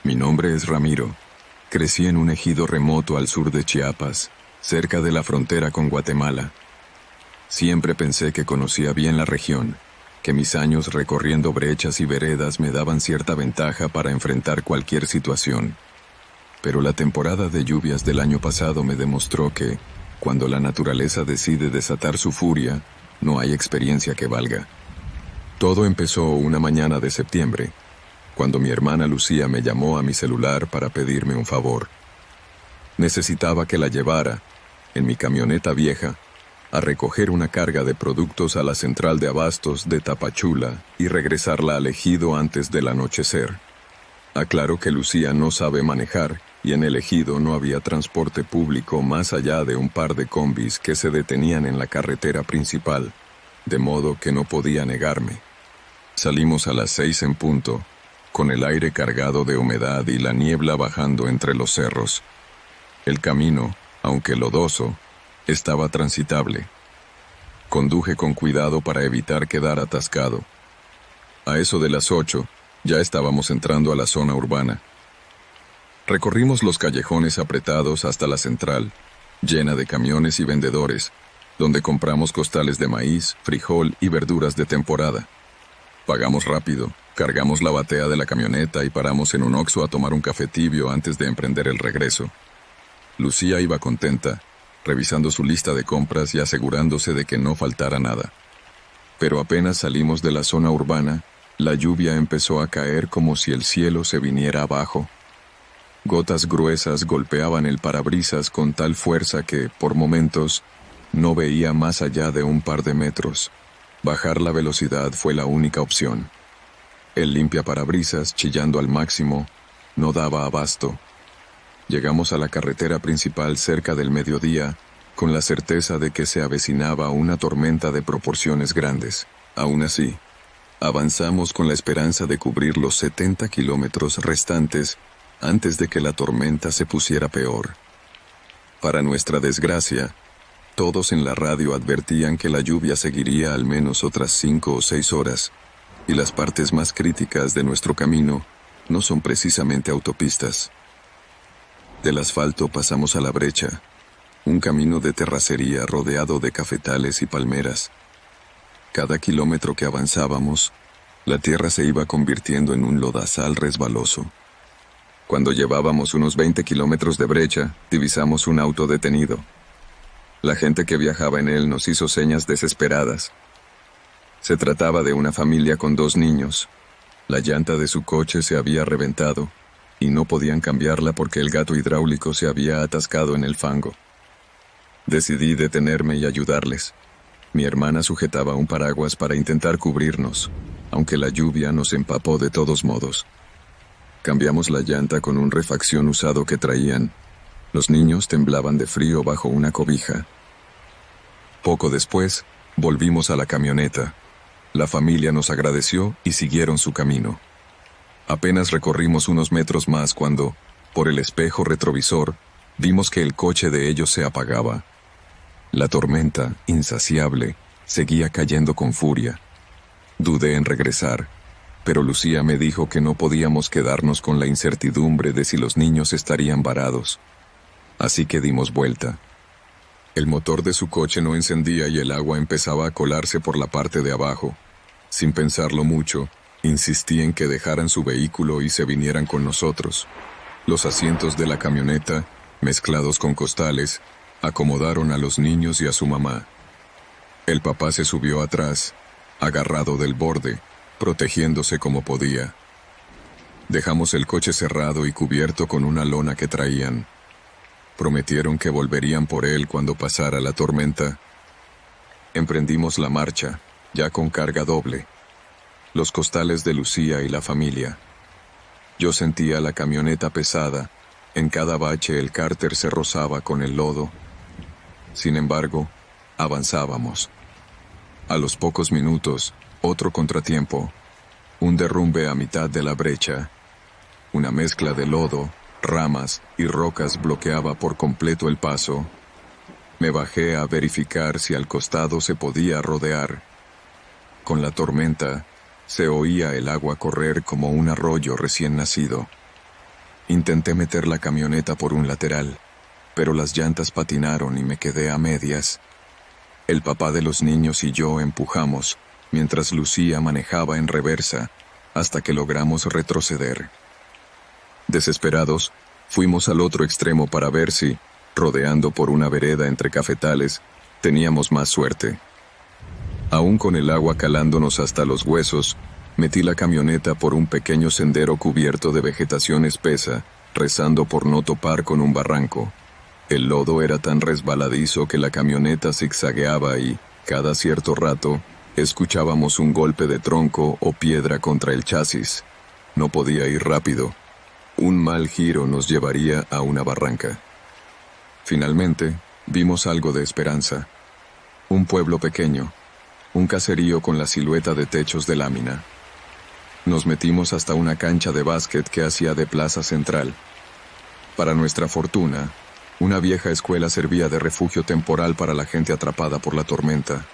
Mi nombre es Ramiro. Crecí en un ejido remoto al sur de Chiapas, cerca de la frontera con Guatemala. Siempre pensé que conocía bien la región, que mis años recorriendo brechas y veredas me daban cierta ventaja para enfrentar cualquier situación. Pero la temporada de lluvias del año pasado me demostró que, cuando la naturaleza decide desatar su furia, no hay experiencia que valga. Todo empezó una mañana de septiembre, cuando mi hermana Lucía me llamó a mi celular para pedirme un favor. Necesitaba que la llevara, en mi camioneta vieja, a recoger una carga de productos a la central de abastos de Tapachula y regresarla al ejido antes del anochecer. Aclaró que Lucía no sabe manejar y en el ejido no había transporte público más allá de un par de combis que se detenían en la carretera principal, de modo que no podía negarme. Salimos a las 6 en punto, con el aire cargado de humedad y la niebla bajando entre los cerros. El camino, aunque lodoso, estaba transitable. Conduje con cuidado para evitar quedar atascado. A eso de las 8, ya estábamos entrando a la zona urbana. Recorrimos los callejones apretados hasta la central, llena de camiones y vendedores, donde compramos costales de maíz, frijol y verduras de temporada. Pagamos rápido, cargamos la batea de la camioneta y paramos en un Oxxo a tomar un café tibio antes de emprender el regreso. Lucía iba contenta, revisando su lista de compras y asegurándose de que no faltara nada. Pero apenas salimos de la zona urbana, la lluvia empezó a caer como si el cielo se viniera abajo. Gotas gruesas golpeaban el parabrisas con tal fuerza que, por momentos, no veía más allá de un par de metros. Bajar la velocidad fue la única opción. El limpiaparabrisas, chillando al máximo, no daba abasto. Llegamos a la carretera principal cerca del mediodía, con la certeza de que se avecinaba una tormenta de proporciones grandes. Aún así, avanzamos con la esperanza de cubrir los 70 kilómetros restantes antes de que la tormenta se pusiera peor. Para nuestra desgracia, todos en la radio advertían que la lluvia seguiría al menos otras 5 o 6 horas, y las partes más críticas de nuestro camino no son precisamente autopistas. Del asfalto pasamos a la brecha, un camino de terracería rodeado de cafetales y palmeras. Cada kilómetro que avanzábamos, la tierra se iba convirtiendo en un lodazal resbaloso. Cuando llevábamos unos 20 kilómetros de brecha, divisamos un auto detenido. La gente que viajaba en él nos hizo señas desesperadas. Se trataba de una familia con 2 niños. La llanta de su coche se había reventado y no podían cambiarla porque el gato hidráulico se había atascado en el fango. Decidí detenerme y ayudarles. Mi hermana sujetaba un paraguas para intentar cubrirnos, aunque la lluvia nos empapó de todos modos. Cambiamos la llanta con un refacción usado que traían. Los niños temblaban de frío bajo una cobija. Poco después, volvimos a la camioneta. La familia nos agradeció y siguieron su camino. Apenas recorrimos unos metros más cuando, por el espejo retrovisor, vimos que el coche de ellos se apagaba. La tormenta, insaciable, seguía cayendo con furia. Dudé en regresar, pero Lucía me dijo que no podíamos quedarnos con la incertidumbre de si los niños estarían varados. Así que dimos vuelta. El motor de su coche no encendía y el agua empezaba a colarse por la parte de abajo. Sin pensarlo mucho, insistí en que dejaran su vehículo y se vinieran con nosotros. Los asientos de la camioneta, mezclados con costales, acomodaron a los niños y a su mamá. El papá se subió atrás, agarrado del borde, protegiéndose como podía. Dejamos el coche cerrado y cubierto con una lona que traían. Prometieron que volverían por él cuando pasara la tormenta. Emprendimos la marcha, ya con carga doble. Los costales de Lucía y la familia. Yo sentía la camioneta pesada. En cada bache el cárter se rozaba con el lodo. Sin embargo, avanzábamos. A los pocos minutos, otro contratiempo. Un derrumbe a mitad de la brecha. Una mezcla de lodo, ramas y rocas bloqueaba por completo el paso. Me bajé a verificar si al costado se podía rodear. Con la tormenta, se oía el agua correr como un arroyo recién nacido. Intenté meter la camioneta por un lateral, pero las llantas patinaron y me quedé a medias. El papá de los niños y yo empujamos, mientras Lucía manejaba en reversa, hasta que logramos retroceder. Desesperados, fuimos al otro extremo para ver si, rodeando por una vereda entre cafetales, teníamos más suerte. Aún con el agua calándonos hasta los huesos, metí la camioneta por un pequeño sendero cubierto de vegetación espesa, rezando por no topar con un barranco. El lodo era tan resbaladizo que la camioneta zigzagueaba y, cada cierto rato, escuchábamos un golpe de tronco o piedra contra el chasis. No podía ir rápido. Un mal giro nos llevaría a una barranca. Finalmente, vimos algo de esperanza. Un pueblo pequeño, un caserío con la silueta de techos de lámina. Nos metimos hasta una cancha de básquet que hacía de plaza central. Para nuestra fortuna, una vieja escuela servía de refugio temporal para la gente atrapada por la tormenta.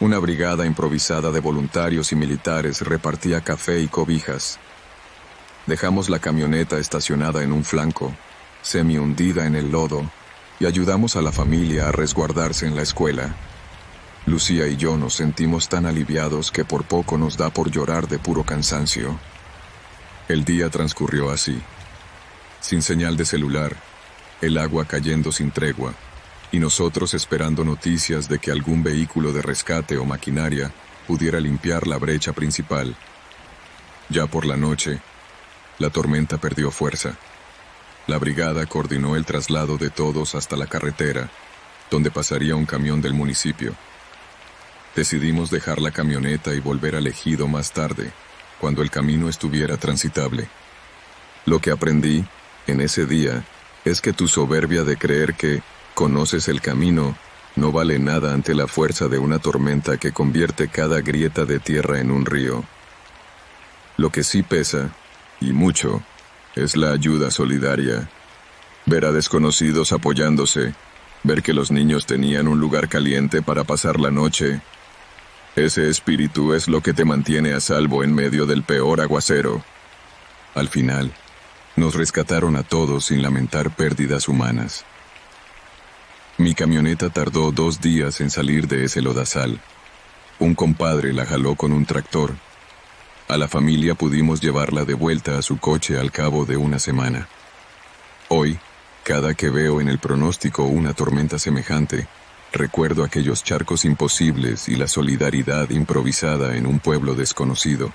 Una brigada improvisada de voluntarios y militares repartía café y cobijas. Dejamos la camioneta estacionada en un flanco, semi hundida en el lodo, y ayudamos a la familia a resguardarse en la escuela. Lucía y yo nos sentimos tan aliviados que por poco nos da por llorar de puro cansancio. El día transcurrió así, sin señal de celular, el agua cayendo sin tregua, y nosotros esperando noticias de que algún vehículo de rescate o maquinaria pudiera limpiar la brecha principal. Ya por la noche, la tormenta perdió fuerza. La brigada coordinó el traslado de todos hasta la carretera, donde pasaría un camión del municipio. Decidimos dejar la camioneta y volver al ejido más tarde, cuando el camino estuviera transitable. Lo que aprendí, en ese día, es que tu soberbia de creer que conoces el camino no vale nada ante la fuerza de una tormenta que convierte cada grieta de tierra en un río. Lo que sí pesa, y mucho, es la ayuda solidaria. Ver a desconocidos apoyándose, ver que los niños tenían un lugar caliente para pasar la noche. Ese espíritu es lo que te mantiene a salvo en medio del peor aguacero. Al final, nos rescataron a todos sin lamentar pérdidas humanas. Mi camioneta tardó 2 días en salir de ese lodazal. Un compadre la jaló con un tractor. A la familia pudimos llevarla de vuelta a su coche al cabo de una semana. Hoy, cada que veo en el pronóstico una tormenta semejante, recuerdo aquellos charcos imposibles y la solidaridad improvisada en un pueblo desconocido.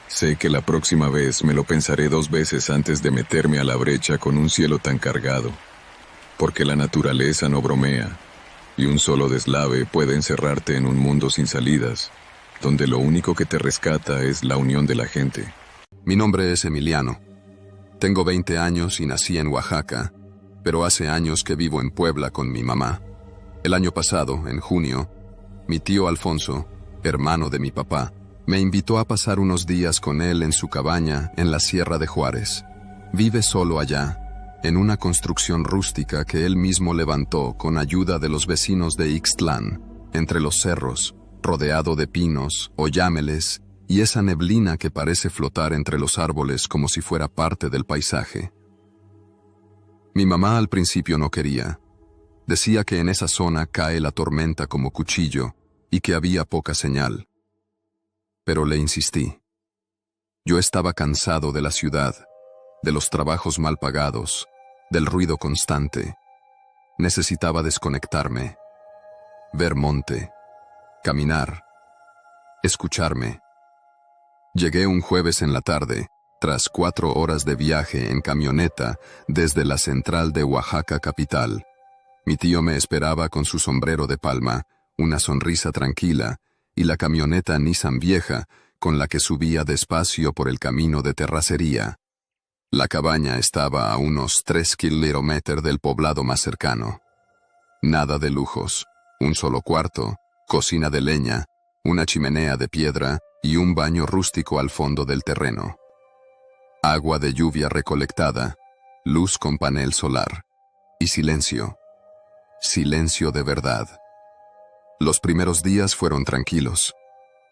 Sé que la próxima vez me lo pensaré 2 veces antes de meterme a la brecha con un cielo tan cargado, porque la naturaleza no bromea, y un solo deslave puede encerrarte en un mundo sin salidas, donde lo único que te rescata es la unión de la gente. Mi nombre es Emiliano. Tengo 20 años y nací en Oaxaca, pero hace años que vivo en Puebla con mi mamá. El año pasado, en junio, mi tío Alfonso, hermano de mi papá, me invitó a pasar unos días con él en su cabaña en la Sierra de Juárez. Vive solo allá, en una construcción rústica que él mismo levantó con ayuda de los vecinos de Ixtlán, entre los cerros, rodeado de pinos, oyámeles y esa neblina que parece flotar entre los árboles como si fuera parte del paisaje. Mi mamá al principio no quería. Decía que en esa zona cae la tormenta como cuchillo y que había poca señal. Pero le insistí. Yo estaba cansado de la ciudad, de los trabajos mal pagados, del ruido constante. Necesitaba desconectarme, ver monte, caminar, escucharme. Llegué un jueves en la tarde, tras 4 horas de viaje en camioneta desde la central de Oaxaca capital. Mi tío me esperaba con su sombrero de palma, una sonrisa tranquila, y la camioneta Nissan vieja con la que subía despacio por el camino de terracería. La cabaña estaba a unos 3 kilómetros del poblado más cercano. Nada de lujos, un solo cuarto, cocina de leña, una chimenea de piedra y un baño rústico al fondo del terreno. Agua de lluvia recolectada, luz con panel solar y silencio. Silencio de verdad. Los primeros días fueron tranquilos.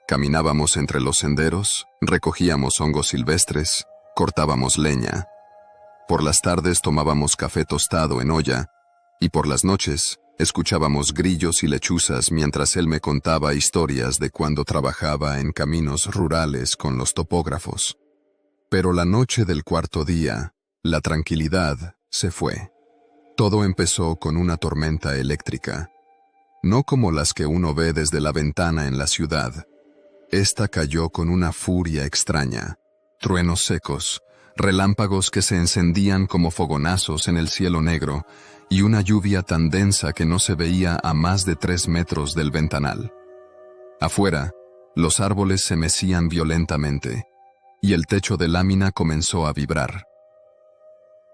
Caminábamos entre los senderos, recogíamos hongos silvestres, cortábamos leña. Por las tardes tomábamos café tostado en olla, y por las noches escuchábamos grillos y lechuzas mientras él me contaba historias de cuando trabajaba en caminos rurales con los topógrafos. Pero la noche del cuarto día, la tranquilidad se fue. Todo empezó con una tormenta eléctrica. No como las que uno ve desde la ventana en la ciudad. Esta cayó con una furia extraña. Truenos secos, relámpagos que se encendían como fogonazos en el cielo negro y una lluvia tan densa que no se veía a más de 3 metros del ventanal. Afuera, los árboles se mecían violentamente y el techo de lámina comenzó a vibrar.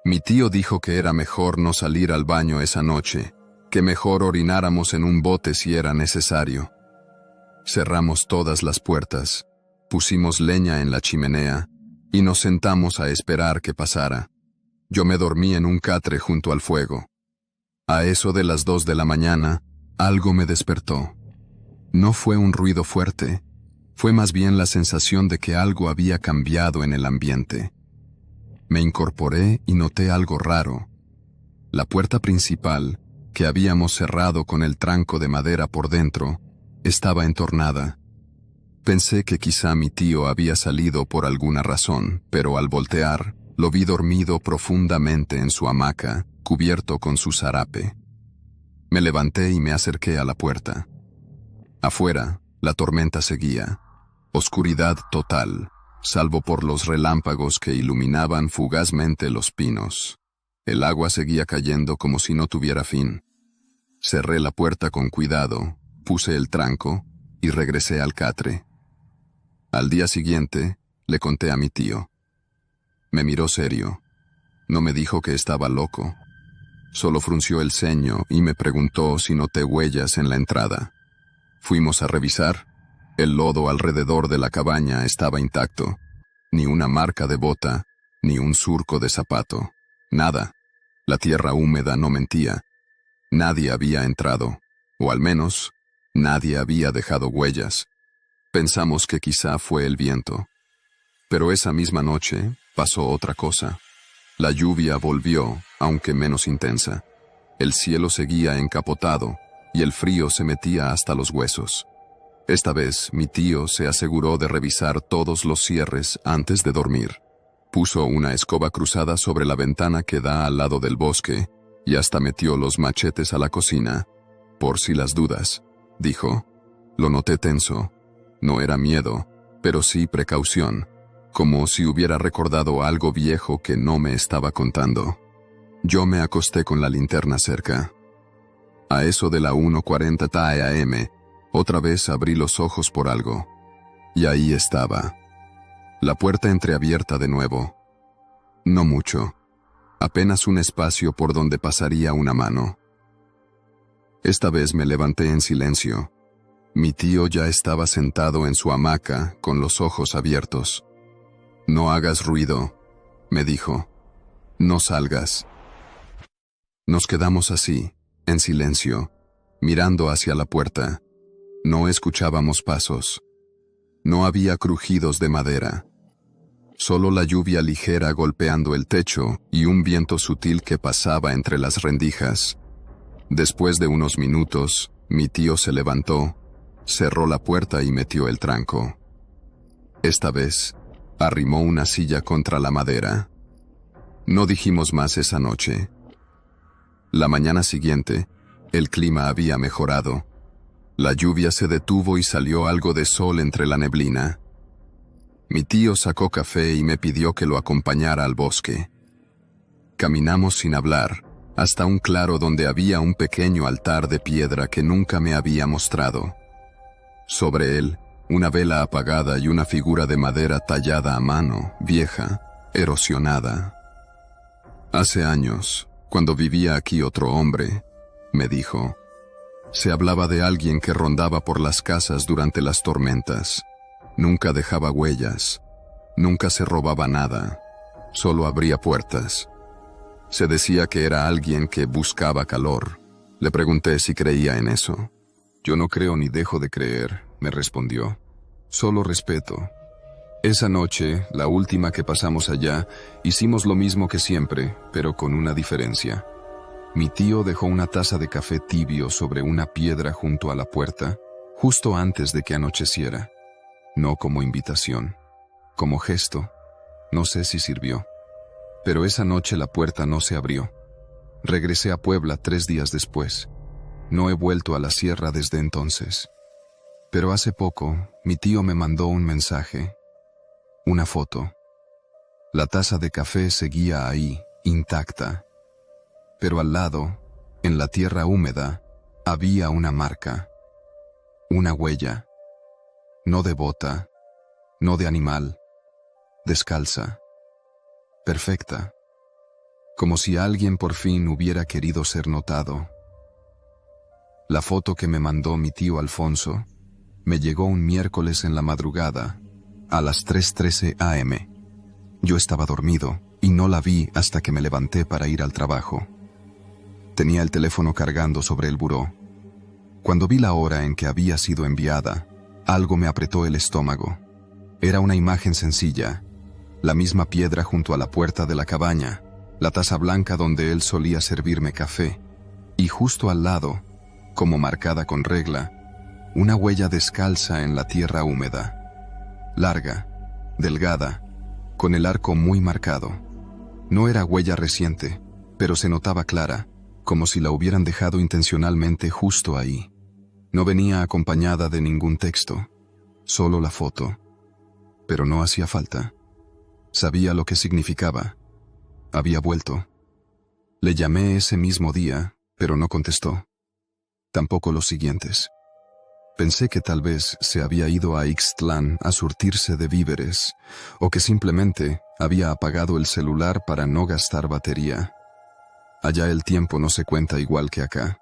Mi tío dijo que era mejor no salir al baño esa noche, que mejor orináramos en un bote si era necesario. Cerramos todas las puertas, pusimos leña en la chimenea y nos sentamos a esperar que pasara. Yo me dormí en un catre junto al fuego. A eso de las 2 de la mañana, algo me despertó. No fue un ruido fuerte, fue más bien la sensación de que algo había cambiado en el ambiente. Me incorporé y noté algo raro. La puerta principal, que habíamos cerrado con el tranco de madera por dentro, estaba entornada. Pensé que quizá mi tío había salido por alguna razón, pero al voltear, lo vi dormido profundamente en su hamaca, cubierto con su zarape. Me levanté y me acerqué a la puerta. Afuera, la tormenta seguía. Oscuridad total, salvo por los relámpagos que iluminaban fugazmente los pinos. El agua seguía cayendo como si no tuviera fin. Cerré la puerta con cuidado, puse el tranco y regresé al catre. Al día siguiente, le conté a mi tío. Me miró serio. No me dijo que estaba loco. Solo frunció el ceño y me preguntó si noté huellas en la entrada. Fuimos a revisar. El lodo alrededor de la cabaña estaba intacto. Ni una marca de bota, ni un surco de zapato. Nada. La tierra húmeda no mentía. Nadie había entrado, o al menos, nadie había dejado huellas. Pensamos que quizá fue el viento. Pero esa misma noche pasó otra cosa. La lluvia volvió, aunque menos intensa. El cielo seguía encapotado y el frío se metía hasta los huesos. Esta vez mi tío se aseguró de revisar todos los cierres antes de dormir. Puso una escoba cruzada sobre la ventana que da al lado del bosque y hasta metió los machetes a la cocina. Por si las dudas, dijo. Lo noté tenso. No era miedo, pero sí precaución, como si hubiera recordado algo viejo que no me estaba contando. Yo me acosté con la linterna cerca. A eso de la 1:40 a.m., otra vez abrí los ojos por algo. Y ahí estaba. La puerta entreabierta de nuevo. No mucho. Apenas un espacio por donde pasaría una mano. Esta vez me levanté en silencio. Mi tío ya estaba sentado en su hamaca, con los ojos abiertos. «No hagas ruido», me dijo. «No salgas». Nos quedamos así, en silencio, mirando hacia la puerta. No escuchábamos pasos. No había crujidos de madera. Solo la lluvia ligera golpeando el techo y un viento sutil que pasaba entre las rendijas. Después de unos minutos, mi tío se levantó, cerró la puerta y metió el tranco. Esta vez, arrimó una silla contra la madera. No dijimos más esa noche. La mañana siguiente, el clima había mejorado. La lluvia se detuvo y salió algo de sol entre la neblina. Mi tío sacó café y me pidió que lo acompañara al bosque. Caminamos sin hablar, hasta un claro donde había un pequeño altar de piedra que nunca me había mostrado. Sobre él, una vela apagada y una figura de madera tallada a mano, vieja, erosionada. Hace años, cuando vivía aquí otro hombre, me dijo, se hablaba de alguien que rondaba por las casas durante las tormentas. Nunca dejaba huellas, nunca se robaba nada, solo abría puertas. Se decía que era alguien que buscaba calor. Le pregunté si creía en eso. Yo no creo ni dejo de creer, me respondió. Solo respeto. Esa noche, la última que pasamos allá, hicimos lo mismo que siempre, pero con una diferencia. Mi tío dejó una taza de café tibio sobre una piedra junto a la puerta, justo antes de que anocheciera. No como invitación, como gesto. No sé si sirvió. Pero esa noche la puerta no se abrió. Regresé a Puebla 3 días después. No he vuelto a la sierra desde entonces. Pero hace poco, mi tío me mandó un mensaje, una foto. La taza de café seguía ahí, intacta. Pero al lado, en la tierra húmeda, había una marca. Una huella. No de bota, no de animal. Descalza. Perfecta. Como si alguien por fin hubiera querido ser notado. La foto que me mandó mi tío Alfonso me llegó un miércoles en la madrugada, a las 3:13 a.m. Yo estaba dormido y no la vi hasta que me levanté para ir al trabajo. Tenía el teléfono cargando sobre el buró. Cuando vi la hora en que había sido enviada, algo me apretó el estómago. Era una imagen sencilla, la misma piedra junto a la puerta de la cabaña, la taza blanca donde él solía servirme café, y justo al lado, como marcada con regla, una huella descalza en la tierra húmeda. Larga, delgada, con el arco muy marcado. No era huella reciente, pero se notaba clara, como si la hubieran dejado intencionalmente justo ahí. No venía acompañada de ningún texto, solo la foto. Pero no hacía falta. Sabía lo que significaba. Había vuelto. Le llamé ese mismo día, pero no contestó. Tampoco los siguientes. Pensé que tal vez se había ido a Ixtlán a surtirse de víveres, o que simplemente había apagado el celular para no gastar batería. Allá el tiempo no se cuenta igual que acá.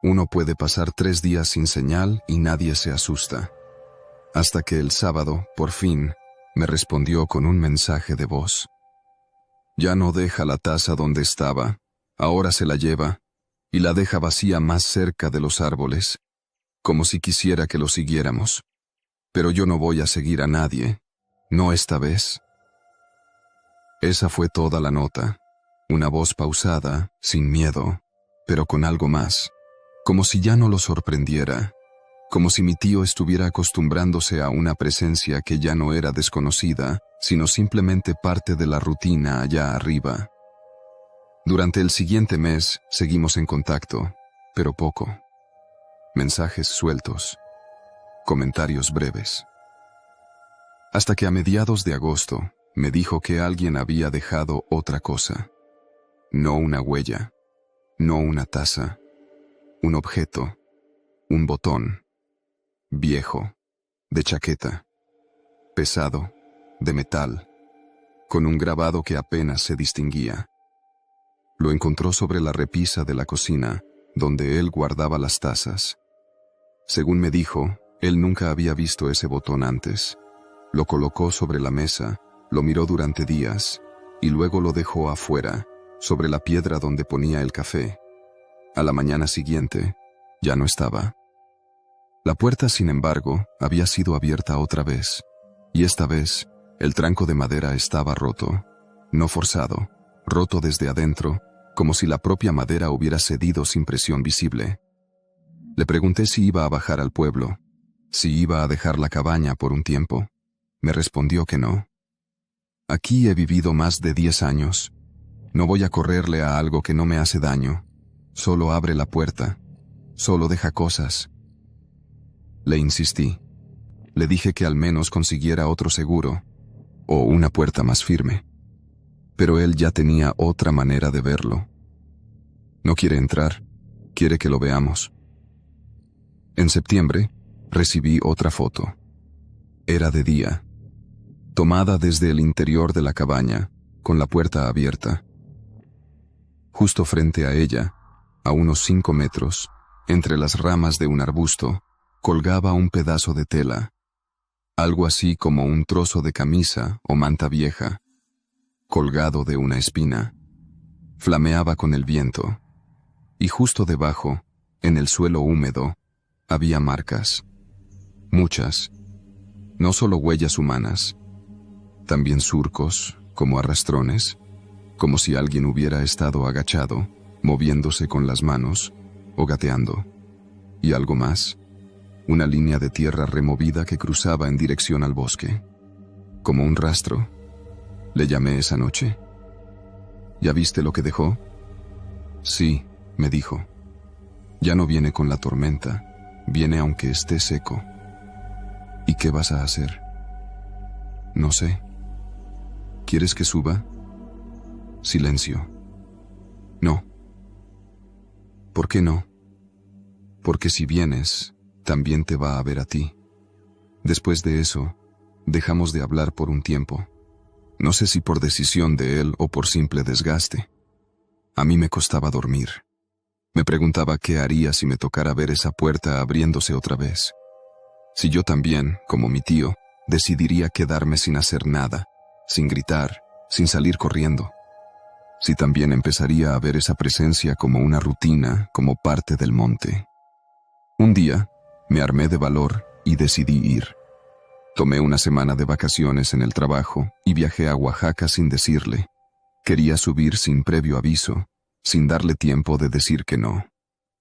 Uno puede pasar 3 días sin señal y nadie se asusta. Hasta que el sábado, por fin, me respondió con un mensaje de voz. Ya no deja la taza donde estaba, ahora se la lleva, y la deja vacía más cerca de los árboles, como si quisiera que lo siguiéramos. Pero yo no voy a seguir a nadie, no esta vez. Esa fue toda la nota, una voz pausada, sin miedo, pero con algo más, como si ya no lo sorprendiera, como si mi tío estuviera acostumbrándose a una presencia que ya no era desconocida, sino simplemente parte de la rutina allá arriba. Durante el siguiente mes seguimos en contacto, pero poco. Mensajes sueltos, comentarios breves. Hasta que a mediados de agosto me dijo que alguien había dejado otra cosa. No una huella, no una taza, un objeto, un botón, viejo, de chaqueta, pesado, de metal, con un grabado que apenas se distinguía. Lo encontró sobre la repisa de la cocina, donde él guardaba las tazas. Según me dijo, él nunca había visto ese botón antes. Lo colocó sobre la mesa, lo miró durante días, y luego lo dejó afuera, sobre la piedra donde ponía el café. A la mañana siguiente, ya no estaba. La puerta, sin embargo, había sido abierta otra vez, y esta vez, el tranco de madera estaba roto, no forzado, roto desde adentro, como si la propia madera hubiera cedido sin presión visible. Le pregunté si iba a bajar al pueblo, si iba a dejar la cabaña por un tiempo. Me respondió que no. Aquí he vivido más de 10 años. No voy a correrle a algo que no me hace daño. Solo abre la puerta. Solo deja cosas. Le insistí. Le dije que al menos consiguiera otro seguro, o una puerta más firme. Pero él ya tenía otra manera de verlo. No quiere entrar, quiere que lo veamos. En septiembre, recibí otra foto. Era de día, tomada desde el interior de la cabaña, con la puerta abierta. Justo frente a ella, a unos 5 metros, entre las ramas de un arbusto, colgaba un pedazo de tela, algo así como un trozo de camisa o manta vieja, colgado de una espina. Flameaba con el viento, y justo debajo, en el suelo húmedo, había marcas. Muchas. No solo huellas humanas, también surcos, como arrastrones, como si alguien hubiera estado agachado, moviéndose con las manos o gateando. Y algo más, una línea de tierra removida que cruzaba en dirección al bosque. Como un rastro. Le llamé esa noche. ¿Ya viste lo que dejó? Sí, me dijo. Ya no viene con la tormenta, viene aunque esté seco. ¿Y qué vas a hacer? No sé. ¿Quieres que suba? Silencio. No. ¿Por qué no? Porque si vienes, también te va a ver a ti. Después de eso, dejamos de hablar por un tiempo. No sé si por decisión de él o por simple desgaste. A mí me costaba dormir. Me preguntaba qué haría si me tocara ver esa puerta abriéndose otra vez. Si yo también, como mi tío, decidiría quedarme sin hacer nada, sin gritar, sin salir corriendo. Si también empezaría a ver esa presencia como una rutina, como parte del monte. Un día, me armé de valor y decidí ir. Tomé una semana de vacaciones en el trabajo y viajé a Oaxaca sin decirle. Quería subir sin previo aviso, sin darle tiempo de decir que no.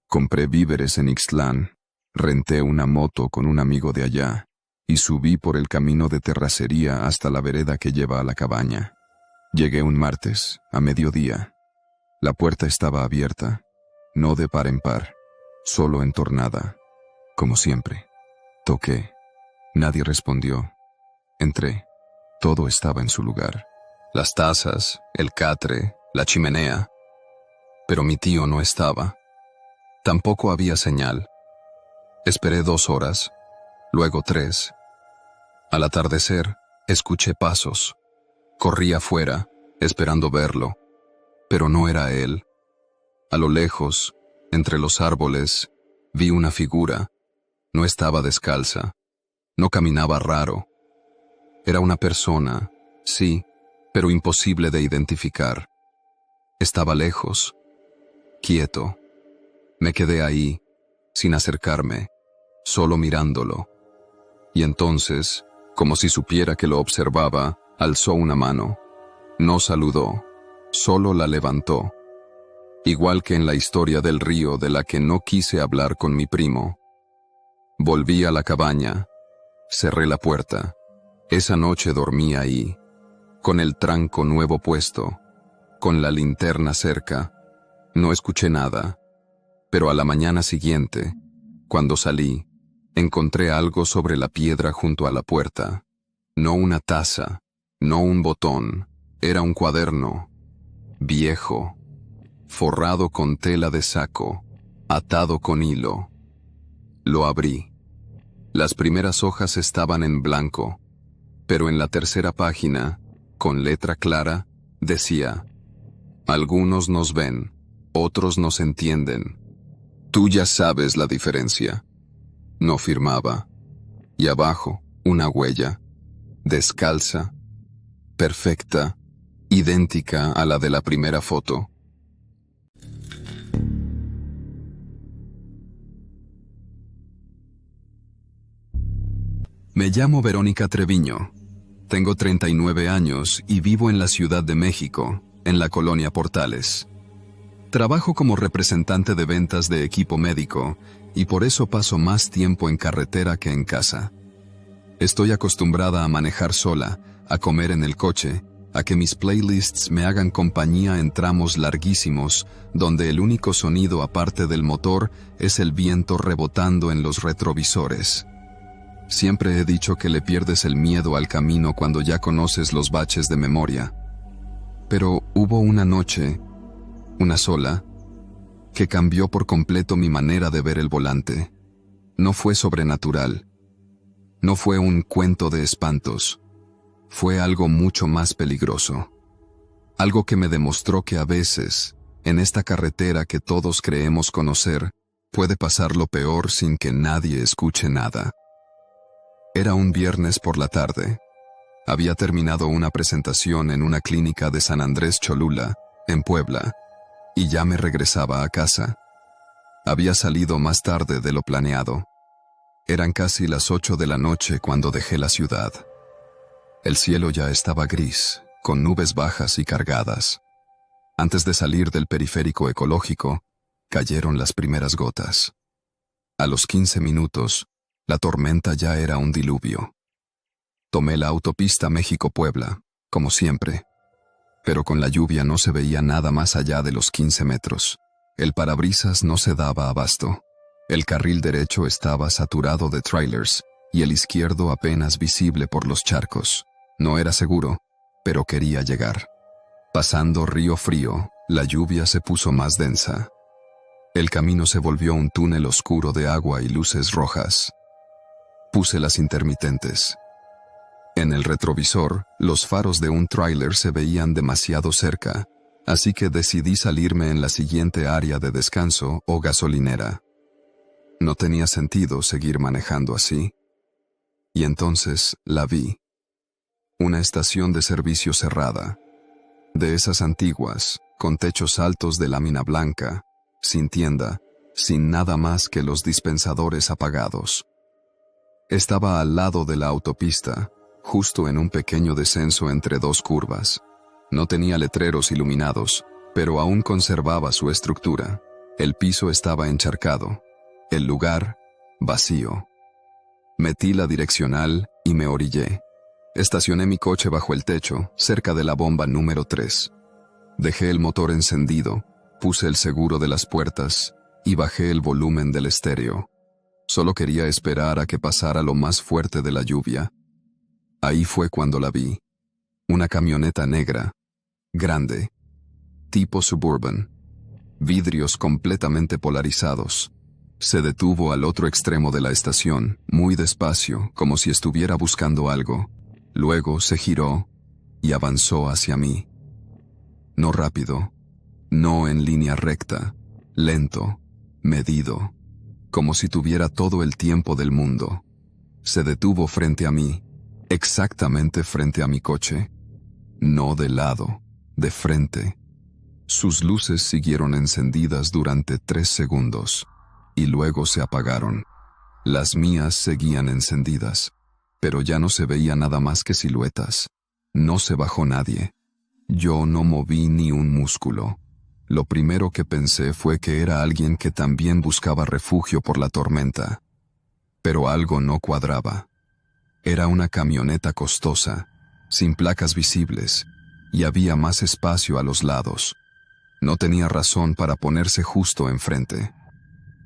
Compré víveres en Ixtlán, renté una moto con un amigo de allá y subí por el camino de terracería hasta la vereda que lleva a la cabaña. Llegué un martes, a mediodía. La puerta estaba abierta, no de par en par, solo entornada, como siempre. Toqué. Nadie respondió. Entré. Todo estaba en su lugar. Las tazas, el catre, la chimenea. Pero mi tío no estaba. Tampoco había señal. Esperé 2 horas, luego 3. Al atardecer, escuché pasos. Corrí afuera, esperando verlo, pero no era él. A lo lejos, entre los árboles, vi una figura. No estaba descalza, no caminaba raro. Era una persona, sí, pero imposible de identificar. Estaba lejos, quieto. Me quedé ahí, sin acercarme, solo mirándolo. Y entonces, como si supiera que lo observaba, alzó una mano. No saludó, solo la levantó. Igual que en la historia del río de la que no quise hablar con mi primo. Volví a la cabaña, cerré la puerta. Esa noche dormí ahí, con el tranco nuevo puesto, con la linterna cerca. No escuché nada, pero a la mañana siguiente, cuando salí, encontré algo sobre la piedra junto a la puerta. No una taza, no un botón, era un cuaderno, viejo, forrado con tela de saco, atado con hilo. Lo abrí. Las primeras hojas estaban en blanco, pero en la tercera página, con letra clara, decía: algunos nos ven, otros nos entienden. Tú ya sabes la diferencia. No firmaba. Y abajo, una huella, descalza, perfecta, idéntica a la de la primera foto. Me llamo Verónica Treviño. Tengo 39 años y vivo en la Ciudad de México, en la colonia Portales. Trabajo como representante de ventas de equipo médico y por eso paso más tiempo en carretera que en casa. Estoy acostumbrada a manejar sola, a comer en el coche, a que mis playlists me hagan compañía en tramos larguísimos, donde el único sonido aparte del motor es el viento rebotando en los retrovisores. Siempre he dicho que le pierdes el miedo al camino cuando ya conoces los baches de memoria. Pero hubo una noche, una sola, que cambió por completo mi manera de ver el volante. No fue sobrenatural. No fue un cuento de espantos. Fue algo mucho más peligroso. Algo que me demostró que a veces, en esta carretera que todos creemos conocer, puede pasar lo peor sin que nadie escuche nada. Era un viernes por la tarde. Había terminado una presentación en una clínica de San Andrés Cholula, en Puebla, y ya me regresaba a casa. Había salido más tarde de lo planeado. Eran casi las 8 de la noche cuando dejé la ciudad. El cielo ya estaba gris, con nubes bajas y cargadas. Antes de salir del periférico ecológico, cayeron las primeras gotas. A los 15 minutos, la tormenta ya era un diluvio. Tomé la autopista México-Puebla, como siempre, pero con la lluvia no se veía nada más allá de los 15 metros. El parabrisas no se daba abasto. El carril derecho estaba saturado de trailers y el izquierdo apenas visible por los charcos. No era seguro, pero quería llegar. Pasando Río Frío, la lluvia se puso más densa. El camino se volvió un túnel oscuro de agua y luces rojas. Puse las intermitentes. En el retrovisor, los faros de un tráiler se veían demasiado cerca, así que decidí salirme en la siguiente área de descanso o gasolinera. No tenía sentido seguir manejando así. Y entonces la vi. Una estación de servicio cerrada. De esas antiguas, con techos altos de lámina blanca, sin tienda, sin nada más que los dispensadores apagados. Estaba al lado de la autopista, justo en un pequeño descenso entre dos curvas. No tenía letreros iluminados, pero aún conservaba su estructura. El piso estaba encharcado, el lugar vacío. Metí la direccional y me orillé. Estacioné mi coche bajo el techo, cerca de la bomba número 3. Dejé el motor encendido, puse el seguro de las puertas y bajé el volumen del estéreo. Solo quería esperar a que pasara lo más fuerte de la lluvia. Ahí fue cuando la vi. Una camioneta negra, grande, tipo Suburban, vidrios completamente polarizados. Se detuvo al otro extremo de la estación, muy despacio, como si estuviera buscando algo. Luego se giró y avanzó hacia mí. No rápido, no en línea recta, lento, medido, como si tuviera todo el tiempo del mundo. Se detuvo frente a mí, exactamente frente a mi coche. No de lado, de frente. Sus luces siguieron encendidas durante 3 segundos, y luego se apagaron. Las mías seguían encendidas, pero ya no se veía nada más que siluetas. No se bajó nadie. Yo no moví ni un músculo. Lo primero que pensé fue que era alguien que también buscaba refugio por la tormenta. Pero algo no cuadraba. Era una camioneta costosa, sin placas visibles, y había más espacio a los lados. No tenía razón para ponerse justo enfrente.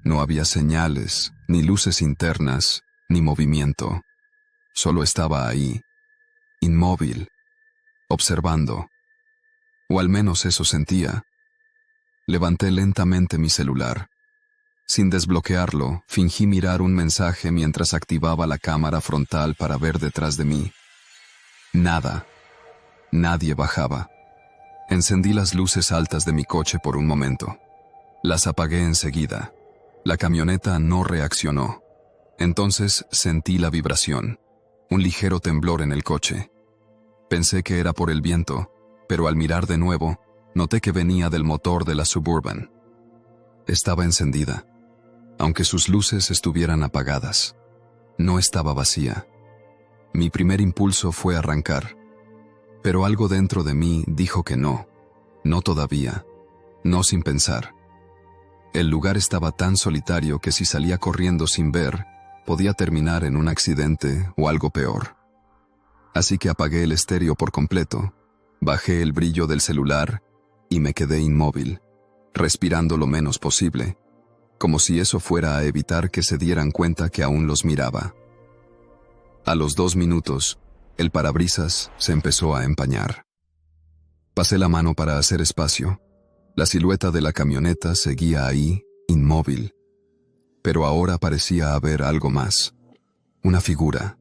No había señales, ni luces internas, ni movimiento. Solo estaba ahí, inmóvil, observando. O al menos eso sentía. Levanté lentamente mi celular. Sin desbloquearlo, fingí mirar un mensaje mientras activaba la cámara frontal para ver detrás de mí. Nada. Nadie bajaba. Encendí las luces altas de mi coche por un momento. Las apagué enseguida. La camioneta no reaccionó. Entonces sentí la vibración. Un ligero temblor en el coche. Pensé que era por el viento, pero al mirar de nuevo, noté que venía del motor de la Suburban. Estaba encendida, aunque sus luces estuvieran apagadas. No estaba vacía. Mi primer impulso fue arrancar, pero algo dentro de mí dijo que no todavía, no sin pensar. El lugar estaba tan solitario que si salía corriendo sin ver, podía terminar en un accidente o algo peor. Así que apagué el estéreo por completo, bajé el brillo del celular y me quedé inmóvil, respirando lo menos posible, como si eso fuera a evitar que se dieran cuenta que aún los miraba. A los 2 minutos, el parabrisas se empezó a empañar. Pasé la mano para hacer espacio. La silueta de la camioneta seguía ahí, inmóvil. Pero ahora parecía haber algo más. Una figura.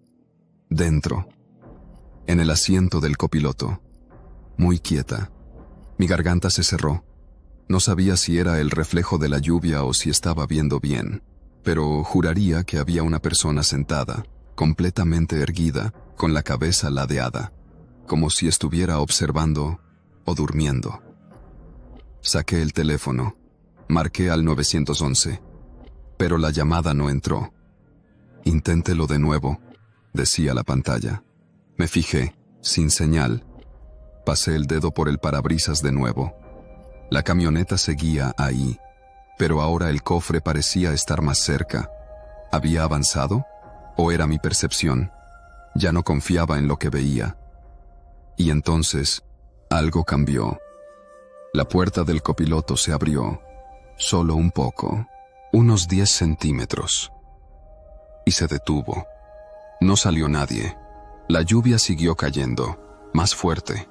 Dentro. En el asiento del copiloto. Muy quieta. Mi garganta se cerró. No sabía si era el reflejo de la lluvia o si estaba viendo bien, pero juraría que había una persona sentada, completamente erguida, con la cabeza ladeada, como si estuviera observando o durmiendo. Saqué el teléfono. Marqué al 911. Pero la llamada no entró. Inténtelo de nuevo, decía la pantalla. Me fijé. Sin señal, pasé el dedo por el parabrisas de nuevo. La camioneta seguía ahí, pero ahora el cofre parecía estar más cerca. ¿Había avanzado? ¿O era mi percepción? Ya no confiaba en lo que veía. Y entonces, algo cambió. La puerta del copiloto se abrió, solo un poco, unos 10 centímetros. Y se detuvo. No salió nadie. La lluvia siguió cayendo, más fuerte,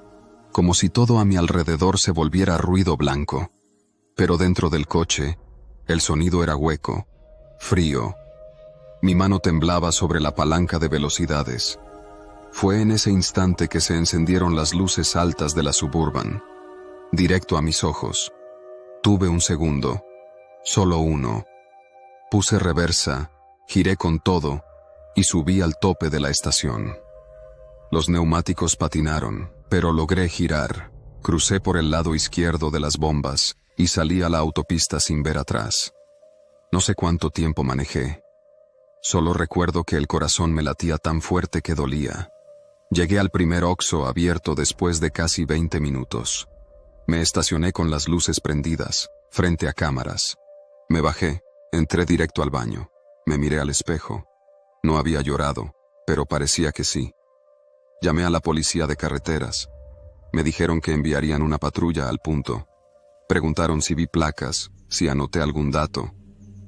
como si todo a mi alrededor se volviera ruido blanco. Pero dentro del coche, el sonido era hueco, frío. Mi mano temblaba sobre la palanca de velocidades. Fue en ese instante que se encendieron las luces altas de la Suburban, directo a mis ojos. Tuve un segundo, solo uno. Puse reversa, giré con todo y subí al tope de la estación. Los neumáticos patinaron, pero logré girar. Crucé por el lado izquierdo de las bombas y salí a la autopista sin ver atrás. No sé cuánto tiempo manejé. Solo recuerdo que el corazón me latía tan fuerte que dolía. Llegué al primer Oxxo abierto después de casi 20 minutos. Me estacioné con las luces prendidas, frente a cámaras. Me bajé, entré directo al baño. Me miré al espejo. No había llorado, pero parecía que sí. Llamé a la policía de carreteras. Me dijeron que enviarían una patrulla al punto. Preguntaron si vi placas, si anoté algún dato.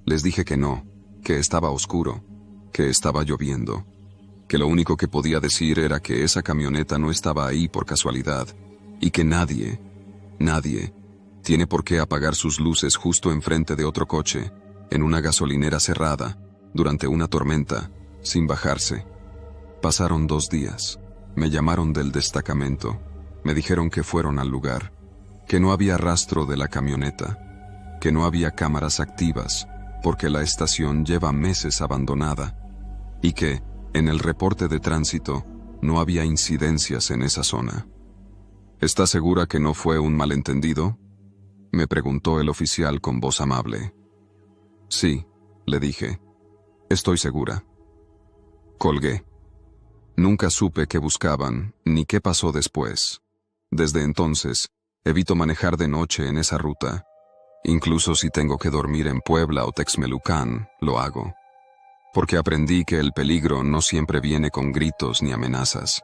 Les dije que no, que estaba oscuro, que estaba lloviendo, que lo único que podía decir era que esa camioneta no estaba ahí por casualidad y que nadie tiene por qué apagar sus luces justo enfrente de otro coche, en una gasolinera cerrada, durante una tormenta, sin bajarse. Pasaron 2 días. Me llamaron del destacamento. Me dijeron que fueron al lugar, que no había rastro de la camioneta, que no había cámaras activas, porque la estación lleva meses abandonada, y que, en el reporte de tránsito, no había incidencias en esa zona. ¿Está segura que no fue un malentendido?, me preguntó el oficial con voz amable. Sí, le dije. Estoy segura. Colgué. Nunca supe qué buscaban, ni qué pasó después. Desde entonces, evito manejar de noche en esa ruta. Incluso si tengo que dormir en Puebla o Texmelucan, lo hago. Porque aprendí que el peligro no siempre viene con gritos ni amenazas.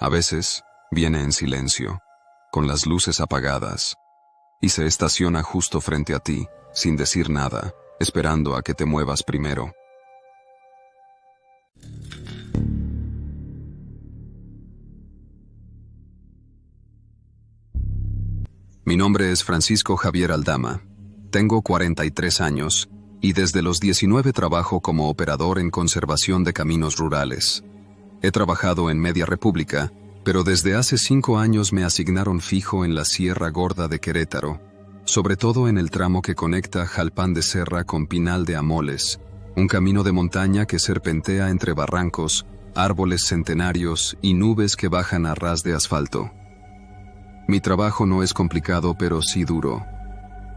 A veces, viene en silencio, con las luces apagadas, y se estaciona justo frente a ti, sin decir nada, esperando a que te muevas primero. Mi nombre es Francisco Javier Aldama. Tengo 43 años y desde los 19 trabajo como operador en conservación de caminos rurales. He trabajado en Media República, pero desde hace 5 años me asignaron fijo en la Sierra Gorda de Querétaro, sobre todo en el tramo que conecta Jalpan de Serra con Pinal de Amoles, un camino de montaña que serpentea entre barrancos, árboles centenarios y nubes que bajan a ras de asfalto. Mi trabajo no es complicado, pero sí duro.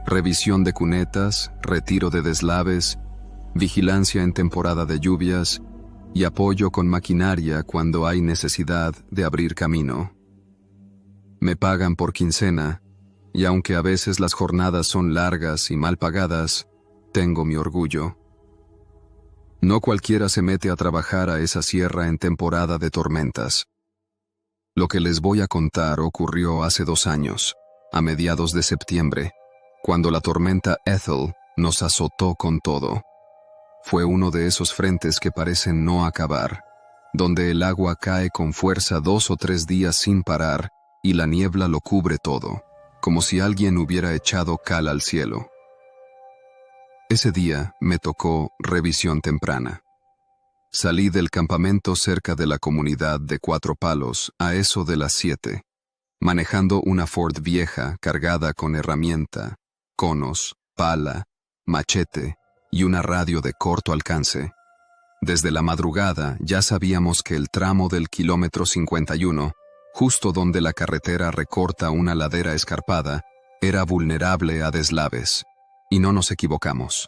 Revisión de cunetas, retiro de deslaves, vigilancia en temporada de lluvias y apoyo con maquinaria cuando hay necesidad de abrir camino. Me pagan por quincena, y aunque a veces las jornadas son largas y mal pagadas, tengo mi orgullo. No cualquiera se mete a trabajar a esa sierra en temporada de tormentas. Lo que les voy a contar ocurrió hace 2 años, a mediados de septiembre, cuando la tormenta Ethel nos azotó con todo. Fue uno de esos frentes que parecen no acabar, donde el agua cae con fuerza 2 o 3 días sin parar y la niebla lo cubre todo, como si alguien hubiera echado cal al cielo. Ese día me tocó revisión temprana. Salí del campamento cerca de la comunidad de Cuatro Palos a eso de las 7, manejando una Ford vieja cargada con herramienta, conos, pala, machete y una radio de corto alcance. Desde la madrugada ya sabíamos que el tramo del kilómetro 51, justo donde la carretera recorta una ladera escarpada, era vulnerable a deslaves, y no nos equivocamos.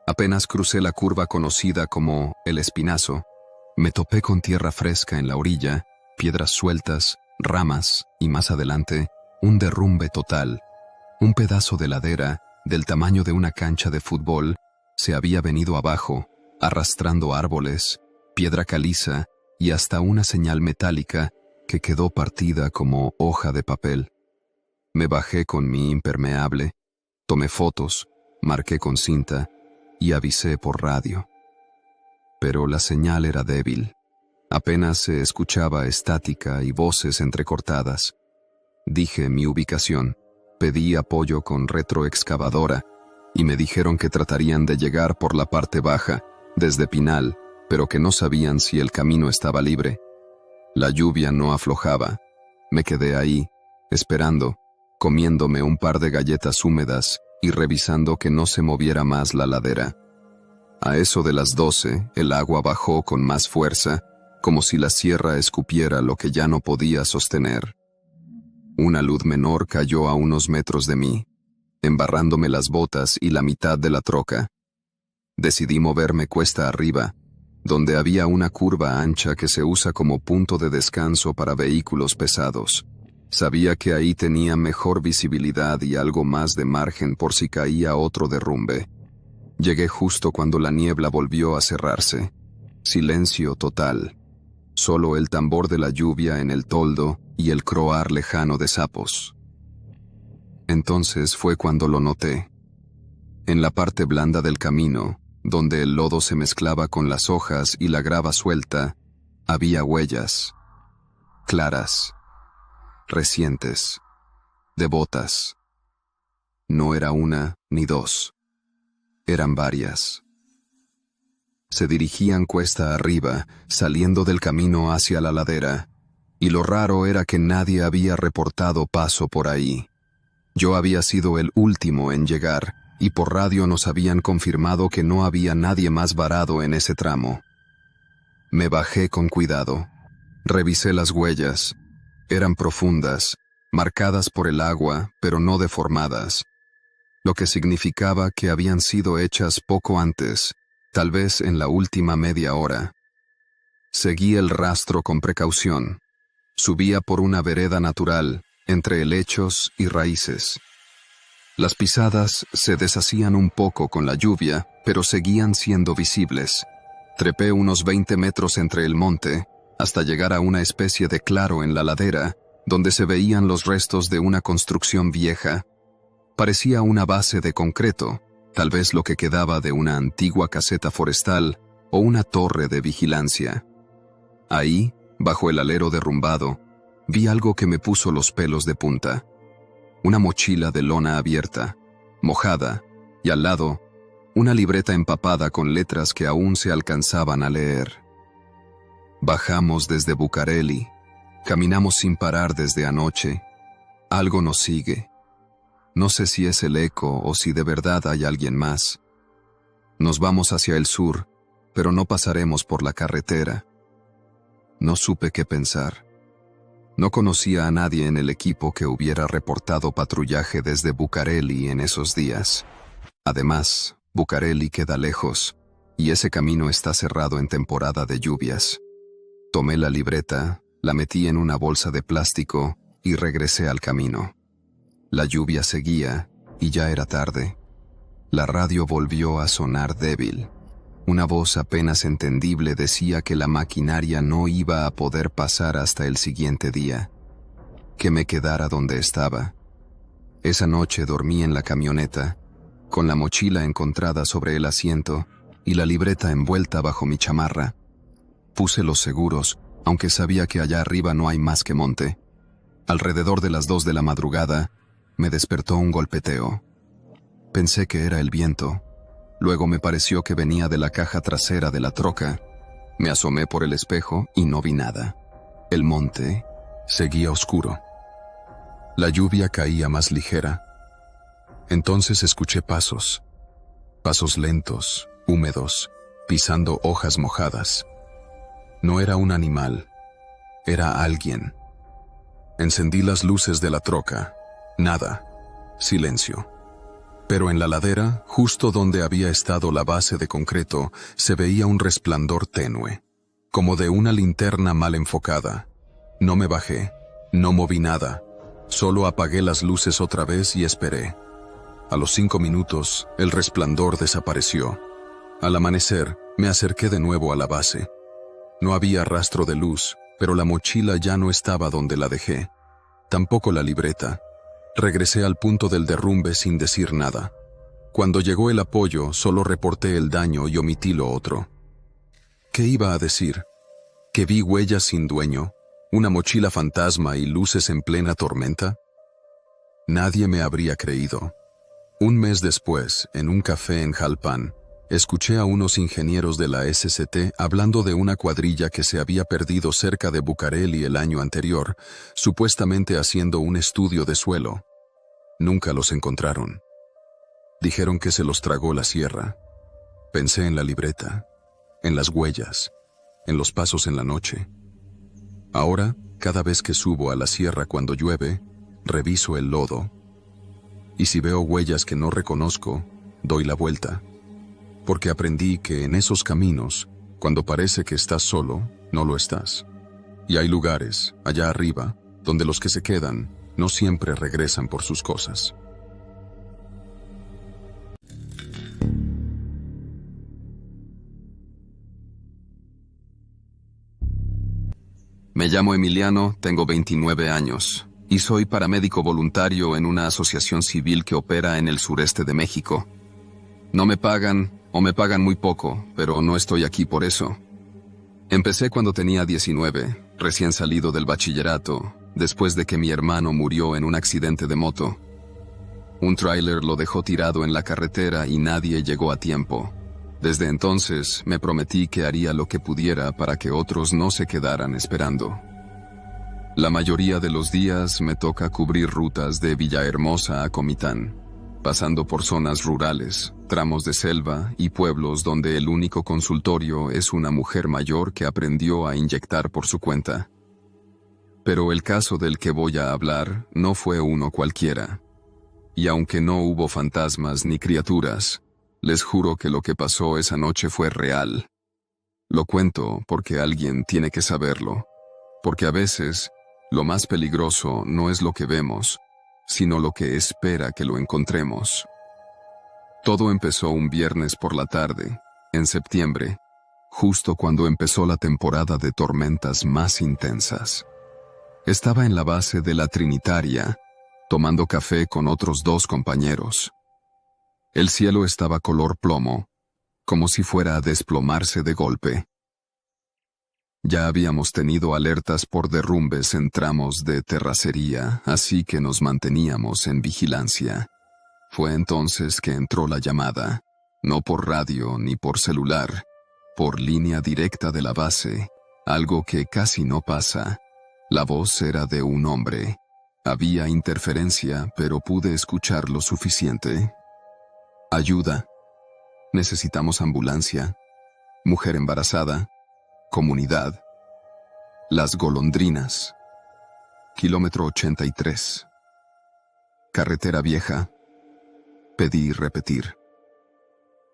Apenas crucé la curva conocida como El Espinazo, me topé con tierra fresca en la orilla piedras sueltas, ramas y más adelante, un derrumbe total. Un pedazo de ladera, del tamaño de una cancha de fútbol, se había venido abajo, arrastrando árboles, piedra caliza y hasta una señal metálica que quedó partida como hoja de papel. Me bajé con mi impermeable, tomé fotos, marqué con cinta y avisé por radio. Pero la señal era débil. Apenas se escuchaba estática y voces entrecortadas. Dije mi ubicación, pedí apoyo con retroexcavadora y me dijeron que tratarían de llegar por la parte baja, desde Pinal, pero que no sabían si el camino estaba libre. La lluvia no aflojaba. Me quedé ahí, esperando, comiéndome un par de galletas húmedas y revisando que no se moviera más la ladera. A eso de las 12, el agua bajó con más fuerza, como si la sierra escupiera lo que ya no podía sostener. Una luz menor cayó a unos metros de mí, embarrándome las botas y la mitad de la troca. Decidí moverme cuesta arriba, donde había una curva ancha que se usa como punto de descanso para vehículos pesados. Sabía que ahí tenía mejor visibilidad y algo más de margen por si caía otro derrumbe. Llegué justo cuando la niebla volvió a cerrarse. Silencio total. Solo el tambor de la lluvia en el toldo y el croar lejano de sapos. Entonces fue cuando lo noté. En la parte blanda del camino, donde el lodo se mezclaba con las hojas y la grava suelta, había huellas. Claras. Recientes. De botas. No era una ni dos. Eran varias. Se dirigían cuesta arriba, saliendo del camino hacia la ladera, y lo raro era que nadie había reportado paso por ahí. Yo había sido el último en llegar, y por radio nos habían confirmado que no había nadie más varado en ese tramo. Me bajé con cuidado. Revisé las huellas. Eran profundas, marcadas por el agua, pero no deformadas, lo que significaba que habían sido hechas poco antes, tal vez en la última media hora. Seguí el rastro con precaución. Subía por una vereda natural, entre helechos y raíces. Las pisadas se deshacían un poco con la lluvia, pero seguían siendo visibles. Trepé unos 20 metros entre el monte, hasta llegar a una especie de claro en la ladera, donde se veían los restos de una construcción vieja. Parecía una base de concreto, tal vez lo que quedaba de una antigua caseta forestal o una torre de vigilancia. Ahí, bajo el alero derrumbado, vi algo que me puso los pelos de punta. Una mochila de lona abierta, mojada, y al lado, una libreta empapada con letras que aún se alcanzaban a leer. Bajamos desde Bucareli, caminamos sin parar desde anoche. Algo nos sigue. No sé si es el eco o si de verdad hay alguien más. Nos vamos hacia el sur, pero no pasaremos por la carretera. No supe qué pensar. No conocía a nadie en el equipo que hubiera reportado patrullaje desde Bucareli en esos días. Además, Bucareli queda lejos, y ese camino está cerrado en temporada de lluvias. Tomé la libreta, la metí en una bolsa de plástico y regresé al camino. La lluvia seguía y ya era tarde. La radio volvió a sonar débil. Una voz apenas entendible decía que la maquinaria no iba a poder pasar hasta el siguiente día. Que me quedara donde estaba. Esa noche dormí en la camioneta, con la mochila encontrada sobre el asiento y la libreta envuelta bajo mi chamarra. Puse los seguros, aunque sabía que allá arriba no hay más que monte. Alrededor de las 2 de la madrugada, me despertó un golpeteo. Pensé que era el viento. Luego me pareció que venía de la caja trasera de la troca. Me asomé por el espejo y no vi nada. El monte seguía oscuro. La lluvia caía más ligera. Entonces escuché pasos. Pasos lentos, húmedos, pisando hojas mojadas. No era un animal. Era alguien. Encendí las luces de la troca. Nada. Silencio. Pero en la ladera, justo donde había estado la base de concreto, se veía un resplandor tenue, como de una linterna mal enfocada. No me bajé, no moví nada, solo apagué las luces otra vez y esperé. A los 5 minutos, el resplandor desapareció. Al amanecer, me acerqué de nuevo a la base. No había rastro de luz, pero la mochila ya no estaba donde la dejé. Tampoco la libreta. Regresé al punto del derrumbe sin decir nada. Cuando llegó el apoyo, solo reporté el daño y omití lo otro. ¿Qué iba a decir? ¿Que vi huellas sin dueño? ¿Una mochila fantasma y luces en plena tormenta? Nadie me habría creído. Un mes después, en un café en Jalpan, escuché a unos ingenieros de la SCT hablando de una cuadrilla que se había perdido cerca de Bucareli el año anterior, supuestamente haciendo un estudio de suelo. Nunca los encontraron. Dijeron que se los tragó la sierra. Pensé en la libreta, en las huellas, en los pasos en la noche. Ahora, cada vez que subo a la sierra cuando llueve, reviso el lodo. Y si veo huellas que no reconozco, doy la vuelta. Porque aprendí que en esos caminos, cuando parece que estás solo, no lo estás. Y hay lugares, allá arriba, donde los que se quedan no siempre regresan por sus cosas. Me llamo Emiliano, tengo 29 años y soy paramédico voluntario en una asociación civil que opera en el sureste de México. No me pagan o me pagan muy poco, pero no estoy aquí por eso. Empecé cuando tenía 19, recién salido del bachillerato, después de que mi hermano murió en un accidente de moto. Un tráiler lo dejó tirado en la carretera y nadie llegó a tiempo. Desde entonces me prometí que haría lo que pudiera para que otros no se quedaran esperando. La mayoría de los días me toca cubrir rutas de Villahermosa a Comitán, pasando por zonas rurales, tramos de selva y pueblos donde el único consultorio es una mujer mayor que aprendió a inyectar por su cuenta. Pero el caso del que voy a hablar no fue uno cualquiera. Y aunque no hubo fantasmas ni criaturas, les juro que lo que pasó esa noche fue real. Lo cuento porque alguien tiene que saberlo, porque a veces lo más peligroso no es lo que vemos, sino lo que espera que lo encontremos. Todo empezó un viernes por la tarde, en septiembre, justo cuando empezó la temporada de tormentas más intensas. Estaba en la base de la Trinitaria, tomando café con otros 2 compañeros. El cielo estaba color plomo, como si fuera a desplomarse de golpe. Ya habíamos tenido alertas por derrumbes en tramos de terracería, así que nos manteníamos en vigilancia. Fue entonces que entró la llamada, no por radio ni por celular, por línea directa de la base, algo que casi no pasa. La voz era de un hombre. Había interferencia, pero pude escuchar lo suficiente. Ayuda. Necesitamos ambulancia. Mujer embarazada. Comunidad. Las Golondrinas. Kilómetro 83. Carretera vieja. Pedí y repetir.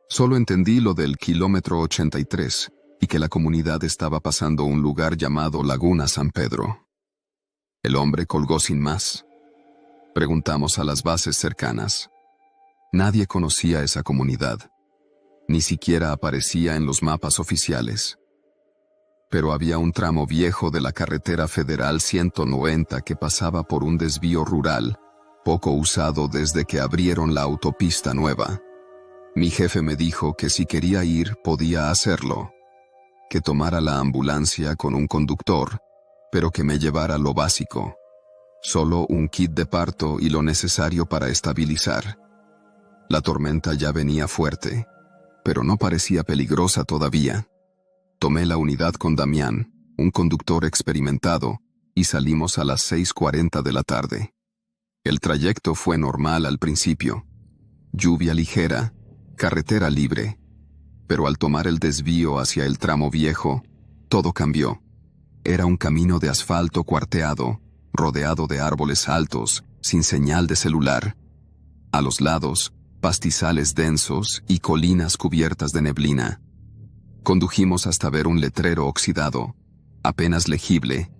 Solo entendí lo del kilómetro 83 y que la comunidad estaba pasando un lugar llamado Laguna San Pedro. El hombre colgó sin más. Preguntamos a las bases cercanas. Nadie conocía esa comunidad. Ni siquiera aparecía en los mapas oficiales. Pero había un tramo viejo de la carretera federal 190 que pasaba por un desvío rural, poco usado desde que abrieron la autopista nueva. Mi jefe me dijo que si quería ir podía hacerlo, que tomara la ambulancia con un conductor, pero que me llevara lo básico, solo un kit de parto y lo necesario para estabilizar. La tormenta ya venía fuerte, pero no parecía peligrosa todavía. Tomé la unidad con Damián, un conductor experimentado, y salimos a las 6:40 de la tarde. El trayecto fue normal al principio. Lluvia ligera, carretera libre. Pero al tomar el desvío hacia el tramo viejo, todo cambió. Era un camino de asfalto cuarteado, rodeado de árboles altos, sin señal de celular. A los lados, pastizales densos y colinas cubiertas de neblina. Condujimos hasta ver un letrero oxidado, apenas legible.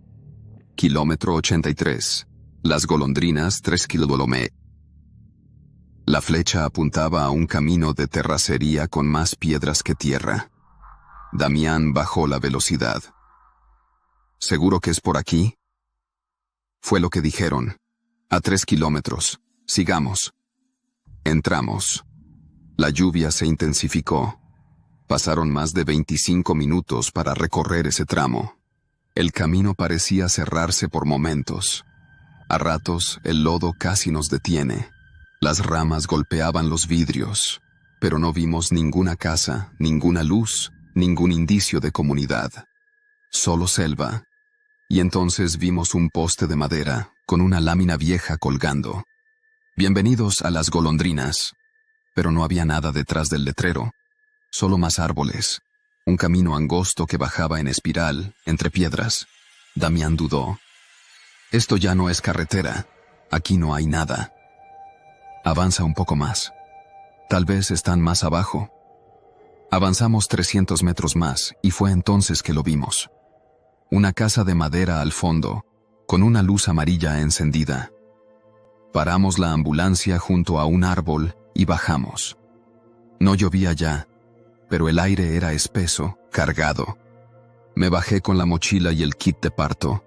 Kilómetro 83. Las golondrinas 3 km. La flecha apuntaba a un camino de terracería con más piedras que tierra. Damián bajó la velocidad. ¿Seguro que es por aquí? Fue lo que dijeron. A 3 kilómetros. Sigamos. Entramos. La lluvia se intensificó. Pasaron más de 25 minutos para recorrer ese tramo. El camino parecía cerrarse por momentos. A ratos, el lodo casi nos detiene. Las ramas golpeaban los vidrios, pero no vimos ninguna casa, ninguna luz, ningún indicio de comunidad. Solo selva. Y entonces vimos un poste de madera con una lámina vieja colgando. Bienvenidos a las golondrinas. Pero no había nada detrás del letrero. Solo más árboles. Un camino angosto que bajaba en espiral, entre piedras. Damián dudó. Esto ya no es carretera. Aquí no hay nada. Avanza un poco más. Tal vez están más abajo. Avanzamos 300 metros más y fue entonces que lo vimos. Una casa de madera al fondo, con una luz amarilla encendida. Paramos la ambulancia junto a un árbol y bajamos. No llovía ya, pero el aire era espeso, cargado. Me bajé con la mochila y el kit de parto.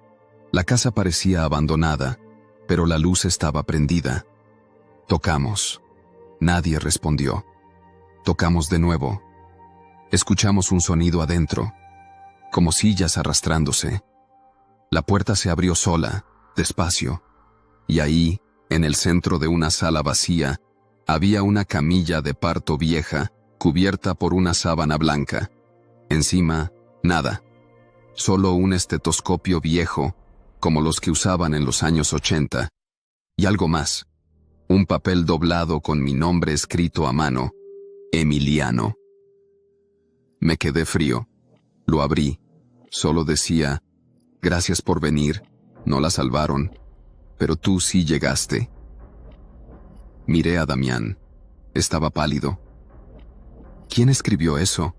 La casa parecía abandonada, pero la luz estaba prendida. Tocamos. Nadie respondió. Tocamos de nuevo. Escuchamos un sonido adentro, como sillas arrastrándose. La puerta se abrió sola, despacio, y ahí, en el centro de una sala vacía, había una camilla de parto vieja, cubierta por una sábana blanca. Encima, nada. Solo un estetoscopio viejo, como los que usaban en los años 80. Y algo más. Un papel doblado con mi nombre escrito a mano. Emiliano. Me quedé frío. Lo abrí. Solo decía, gracias por venir. No la salvaron. Pero tú sí llegaste. Miré a Damián. Estaba pálido. ¿Quién escribió eso?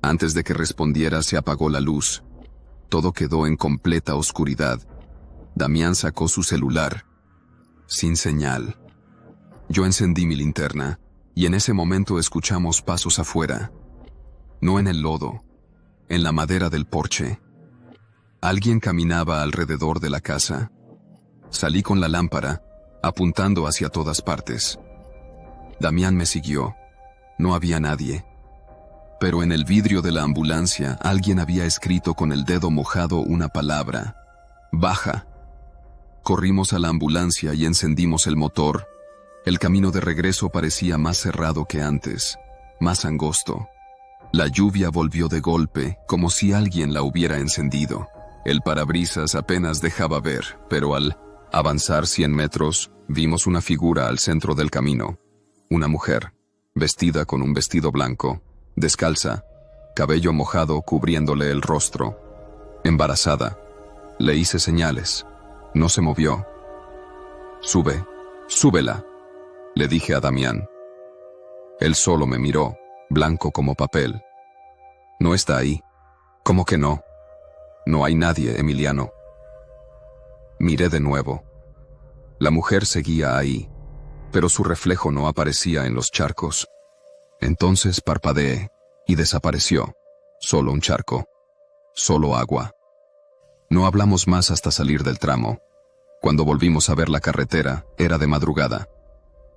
Antes de que respondiera se apagó la luz. Todo quedó en completa oscuridad. Damián sacó su celular. Sin señal. Yo encendí mi linterna, y en ese momento escuchamos pasos afuera. No en el lodo, en la madera del porche. Alguien caminaba alrededor de la casa. Salí con la lámpara, apuntando hacia todas partes. Damián me siguió. No había nadie. Pero en el vidrio de la ambulancia alguien había escrito con el dedo mojado una palabra. Baja. Corrimos a la ambulancia y encendimos el motor. El camino de regreso parecía más cerrado que antes, más angosto. La lluvia volvió de golpe, como si alguien la hubiera encendido. El parabrisas apenas dejaba ver, pero al avanzar 100 metros, vimos una figura al centro del camino. Una mujer, vestida con un vestido blanco, descalza, cabello mojado cubriéndole el rostro. Embarazada. Le hice señales. No se movió. Sube, súbela, le dije a Damián. Él solo me miró, blanco como papel. No está ahí. ¿Cómo que no? No hay nadie, Emiliano. Miré de nuevo. La mujer seguía ahí, pero su reflejo no aparecía en los charcos. Entonces parpadeé y desapareció. Solo un charco. Solo agua. No hablamos más hasta salir del tramo. Cuando volvimos a ver la carretera, era de madrugada.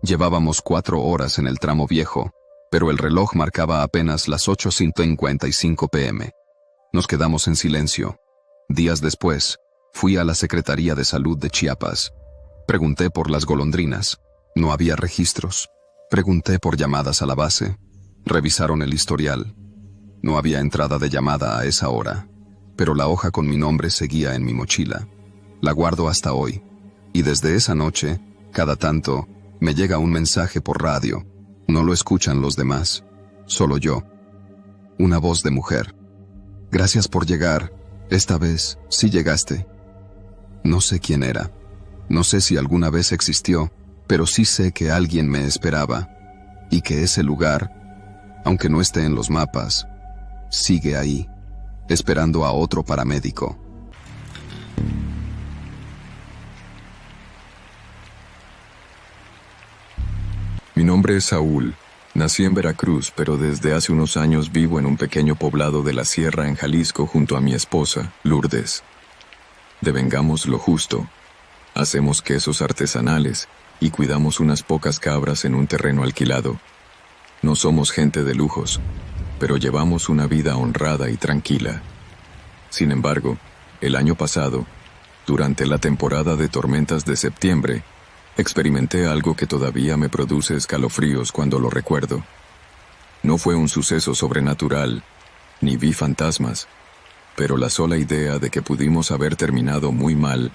Llevábamos 4 horas en el tramo viejo, pero el reloj marcaba apenas las 8:55 p.m. Nos quedamos en silencio. Días después, fui a la Secretaría de Salud de Chiapas. Pregunté por las golondrinas. No había registros. Pregunté por llamadas a la base. Revisaron el historial. No había entrada de llamada a esa hora, pero la hoja con mi nombre seguía en mi mochila. La guardo hasta hoy. Y desde esa noche, cada tanto, me llega un mensaje por radio. No lo escuchan los demás. Solo yo. Una voz de mujer. Gracias por llegar. Esta vez sí llegaste. No sé quién era. No sé si alguna vez existió, pero sí sé que alguien me esperaba. Y que ese lugar, aunque no esté en los mapas, sigue ahí, esperando a otro paramédico. nombre es Saúl. Nací en Veracruz, pero desde hace unos años vivo en un pequeño poblado de la sierra en Jalisco junto a mi esposa, Lourdes. Devengamos lo justo. Hacemos quesos artesanales y cuidamos unas pocas cabras en un terreno alquilado. No somos gente de lujos, pero llevamos una vida honrada y tranquila. Sin embargo, el año pasado, durante la temporada de tormentas de septiembre, experimenté algo que todavía me produce escalofríos cuando lo recuerdo. No fue un suceso sobrenatural, ni vi fantasmas, pero la sola idea de que pudimos haber terminado muy mal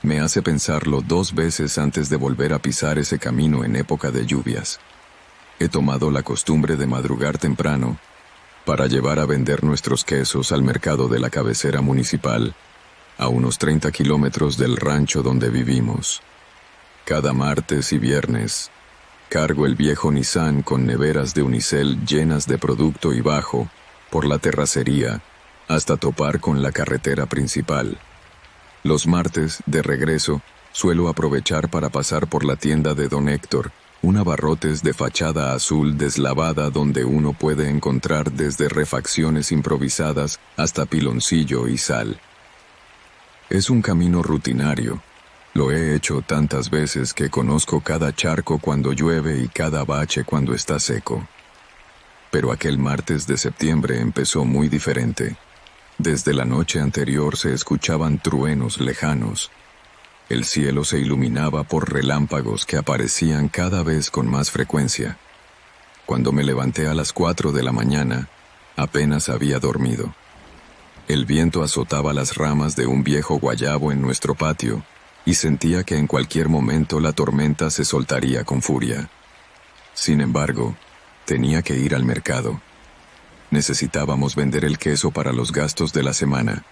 me hace pensarlo 2 veces antes de volver a pisar ese camino en época de lluvias. He tomado la costumbre de madrugar temprano para llevar a vender nuestros quesos al mercado de la cabecera municipal, a unos 30 kilómetros del rancho donde vivimos. Cada martes y viernes, cargo el viejo Nissan con neveras de unicel llenas de producto y bajo por la terracería hasta topar con la carretera principal. Los martes, de regreso, suelo aprovechar para pasar por la tienda de Don Héctor, un abarrotes de fachada azul deslavada donde uno puede encontrar desde refacciones improvisadas hasta piloncillo y sal. Es un camino rutinario. Lo he hecho tantas veces que conozco cada charco cuando llueve y cada bache cuando está seco. Pero aquel martes de septiembre empezó muy diferente. Desde la noche anterior se escuchaban truenos lejanos. El cielo se iluminaba por relámpagos que aparecían cada vez con más frecuencia. Cuando me levanté a las 4 de la mañana, apenas había dormido. El viento azotaba las ramas de un viejo guayabo en nuestro patio, y sentía que en cualquier momento la tormenta se soltaría con furia. Sin embargo, tenía que ir al mercado. Necesitábamos vender el queso para los gastos de la semana.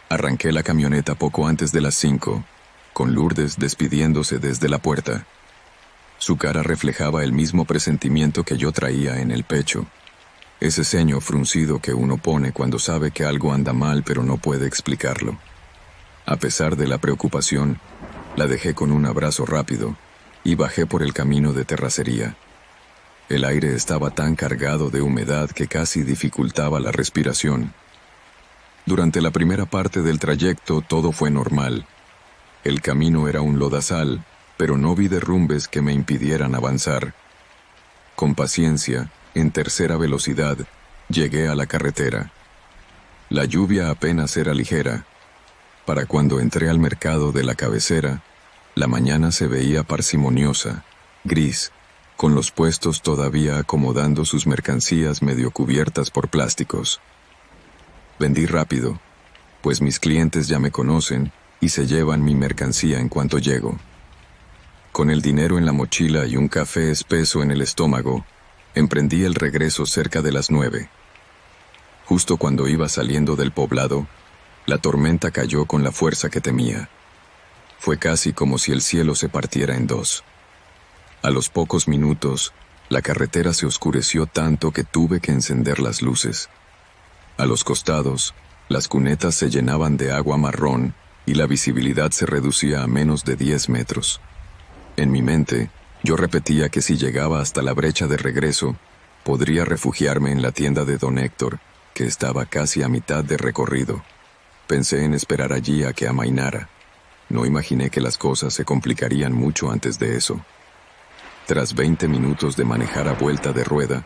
Arranqué la camioneta poco antes de las 5, con Lourdes despidiéndose desde la puerta. Su cara reflejaba el mismo presentimiento que yo traía en el pecho. Ese ceño fruncido que uno pone cuando sabe que algo anda mal pero no puede explicarlo. A pesar de la preocupación, la dejé con un abrazo rápido y bajé por el camino de terracería. El aire estaba tan cargado de humedad que casi dificultaba la respiración. Durante la primera parte del trayecto todo fue normal. El camino era un lodazal, pero no vi derrumbes que me impidieran avanzar. Con paciencia, en tercera velocidad, llegué a la carretera. La lluvia apenas era ligera. Para cuando entré al mercado de la cabecera, la mañana se veía parsimoniosa, gris, con los puestos todavía acomodando sus mercancías medio cubiertas por plásticos. Vendí rápido, pues mis clientes ya me conocen y se llevan mi mercancía en cuanto llego. Con el dinero en la mochila y un café espeso en el estómago, emprendí el regreso cerca de las 9. Justo cuando iba saliendo del poblado, la tormenta cayó con la fuerza que temía. Fue casi como si el cielo se partiera en dos. A los pocos minutos, la carretera se oscureció tanto que tuve que encender las luces. A los costados, las cunetas se llenaban de agua marrón y la visibilidad se reducía a menos de 10 metros. En mi mente, yo repetía que si llegaba hasta la brecha de regreso, podría refugiarme en la tienda de Don Héctor, que estaba casi a mitad de recorrido. Pensé en esperar allí a que amainara. No imaginé que las cosas se complicarían mucho antes de eso. Tras 20 minutos de manejar a vuelta de rueda,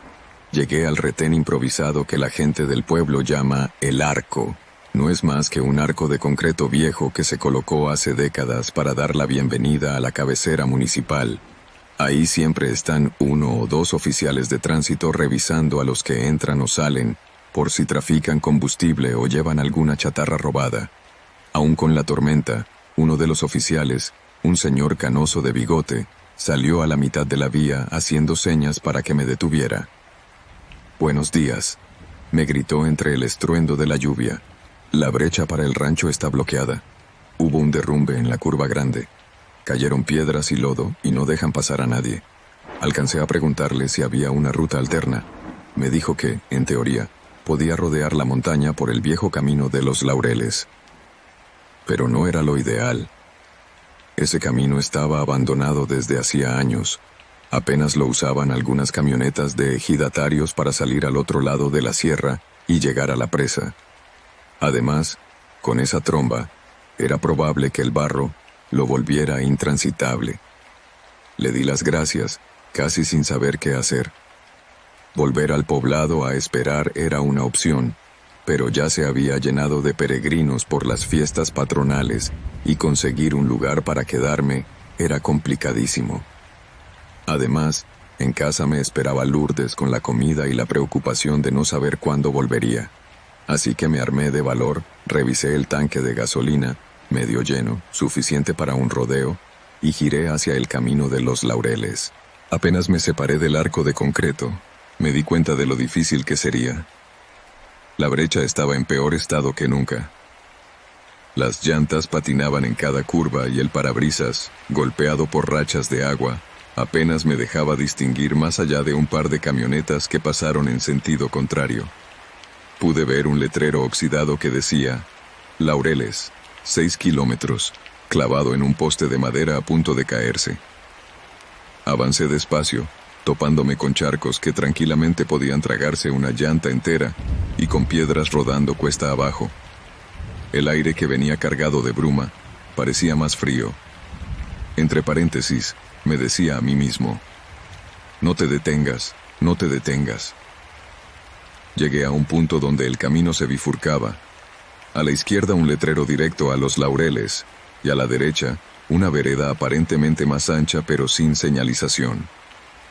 llegué al retén improvisado que la gente del pueblo llama el arco. No es más que un arco de concreto viejo que se colocó hace décadas para dar la bienvenida a la cabecera municipal. Ahí siempre están 1 o 2 oficiales de tránsito revisando a los que entran o salen, por si trafican combustible o llevan alguna chatarra robada. Aún con la tormenta, uno de los oficiales, un señor canoso de bigote, salió a la mitad de la vía haciendo señas para que me detuviera. «Buenos días», me gritó entre el estruendo de la lluvia. «La brecha para el rancho está bloqueada. Hubo un derrumbe en la curva grande. Cayeron piedras y lodo y no dejan pasar a nadie. Alcancé a preguntarle si había una ruta alterna. Me dijo que, en teoría, podía rodear la montaña por el viejo camino de los Laureles. Pero no era lo ideal. Ese camino estaba abandonado desde hacía años, Apenas lo usaban algunas camionetas de ejidatarios para salir al otro lado de la sierra y llegar a la presa. Además, con esa tromba, era probable que el barro lo volviera intransitable. Le di las gracias, casi sin saber qué hacer. Volver al poblado a esperar era una opción, pero ya se había llenado de peregrinos por las fiestas patronales y conseguir un lugar para quedarme era complicadísimo. Además, en casa me esperaba Lourdes con la comida y la preocupación de no saber cuándo volvería. Así que me armé de valor, revisé el tanque de gasolina, medio lleno, suficiente para un rodeo, y giré hacia el camino de los Laureles. Apenas me separé del arco de concreto, me di cuenta de lo difícil que sería. La brecha estaba en peor estado que nunca. Las llantas patinaban en cada curva y el parabrisas, golpeado por rachas de agua, apenas me dejaba distinguir más allá de un par de camionetas que pasaron en sentido contrario. Pude ver un letrero oxidado que decía, Laureles, 6 kilómetros, clavado en un poste de madera a punto de caerse. Avancé despacio, topándome con charcos que tranquilamente podían tragarse una llanta entera y con piedras rodando cuesta abajo. El aire que venía cargado de bruma parecía más frío. Entre paréntesis, me decía a mí mismo, no te detengas, no te detengas. Llegué a un punto donde el camino se bifurcaba. A la izquierda un letrero directo a los Laureles y a la derecha una vereda aparentemente más ancha pero sin señalización.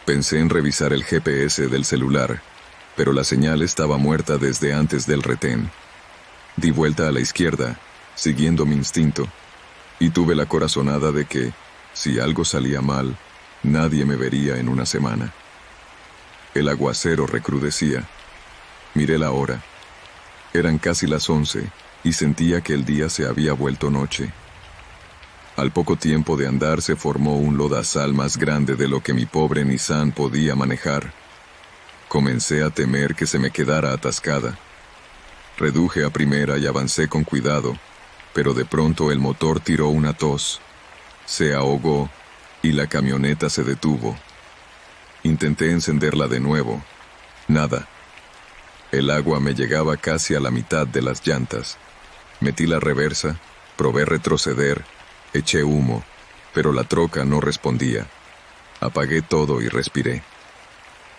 Pensé en revisar el GPS del celular, pero la señal estaba muerta desde antes del retén. Di vuelta a la izquierda, siguiendo mi instinto, y tuve la corazonada de que, si algo salía mal, nadie me vería en una semana. El aguacero recrudecía. Miré la hora. Eran casi las 11 y sentía que el día se había vuelto noche. Al poco tiempo de andar se formó un lodazal más grande de lo que mi pobre Nissan podía manejar. Comencé a temer que se me quedara atascada. Reduje a primera y avancé con cuidado, pero de pronto el motor tiró una tos. Se ahogó y la camioneta se detuvo. Intenté encenderla de nuevo. Nada. El agua me llegaba casi a la mitad de las llantas. Metí la reversa, probé retroceder, eché humo, pero la troca no respondía. Apagué todo y respiré.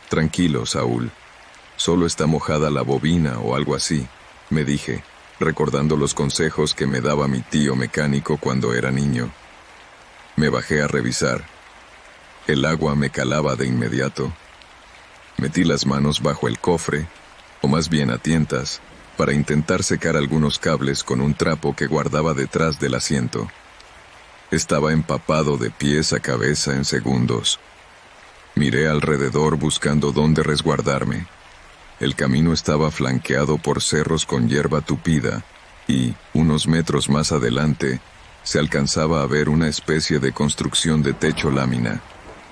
Tranquilo, Saúl. Solo está mojada la bobina o algo así, me dije, recordando los consejos que me daba mi tío mecánico cuando era niño. Me bajé a revisar. El agua me calaba de inmediato. Metí las manos bajo el cofre, o más bien a tientas, para intentar secar algunos cables con un trapo que guardaba detrás del asiento. Estaba empapado de pies a cabeza en segundos. Miré alrededor buscando dónde resguardarme. El camino estaba flanqueado por cerros con hierba tupida y, unos metros más adelante, se alcanzaba a ver una especie de construcción de techo lámina,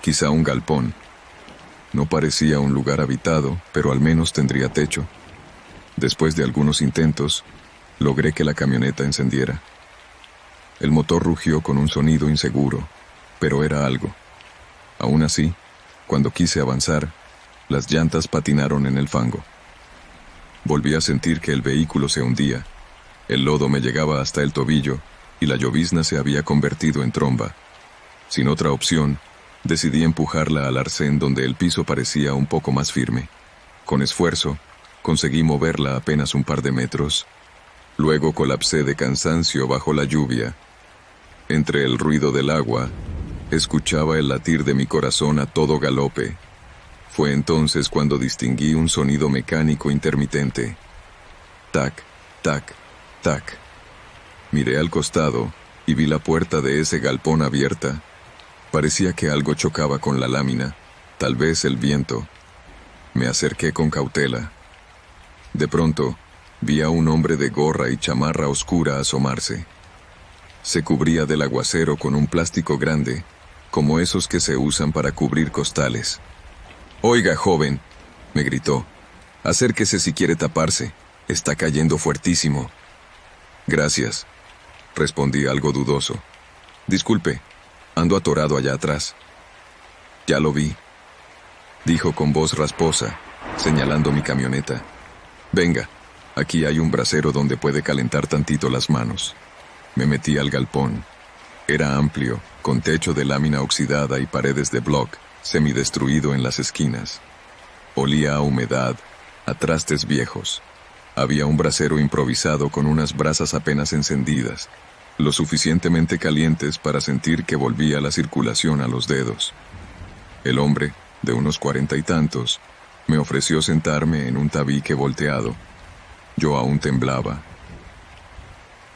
quizá un galpón. No parecía un lugar habitado, pero al menos tendría techo. Después de algunos intentos, logré que la camioneta encendiera. El motor rugió con un sonido inseguro, pero era algo. Aún así, cuando quise avanzar, las llantas patinaron en el fango. Volví a sentir que el vehículo se hundía. El lodo me llegaba hasta el tobillo y la llovizna se había convertido en tromba. Sin otra opción, decidí empujarla al arcén donde el piso parecía un poco más firme. Con esfuerzo, conseguí moverla apenas un par de metros. Luego colapsé de cansancio bajo la lluvia. Entre el ruido del agua, escuchaba el latir de mi corazón a todo galope. Fue entonces cuando distinguí un sonido mecánico intermitente. Tac, tac, tac. Miré al costado y vi la puerta de ese galpón abierta. Parecía que algo chocaba con la lámina, tal vez el viento. Me acerqué con cautela. De pronto, vi a un hombre de gorra y chamarra oscura asomarse. Se cubría del aguacero con un plástico grande, como esos que se usan para cubrir costales. «Oiga, joven», me gritó, «acérquese si quiere taparse, está cayendo fuertísimo». «Gracias», respondí algo dudoso. «Disculpe, ando atorado allá atrás». Ya lo vi, dijo con voz rasposa, señalando mi camioneta. Venga, aquí hay un brasero donde puede calentar tantito las manos. Me metí al galpón. Era amplio, con techo de lámina oxidada y paredes de bloc, semidestruido en las esquinas. Olía a humedad, a trastes viejos. Había un brasero improvisado con unas brasas apenas encendidas, lo suficientemente calientes para sentir que volvía la circulación a los dedos. El hombre, de unos 40 y tantos, me ofreció sentarme en un tabique volteado. Yo aún temblaba.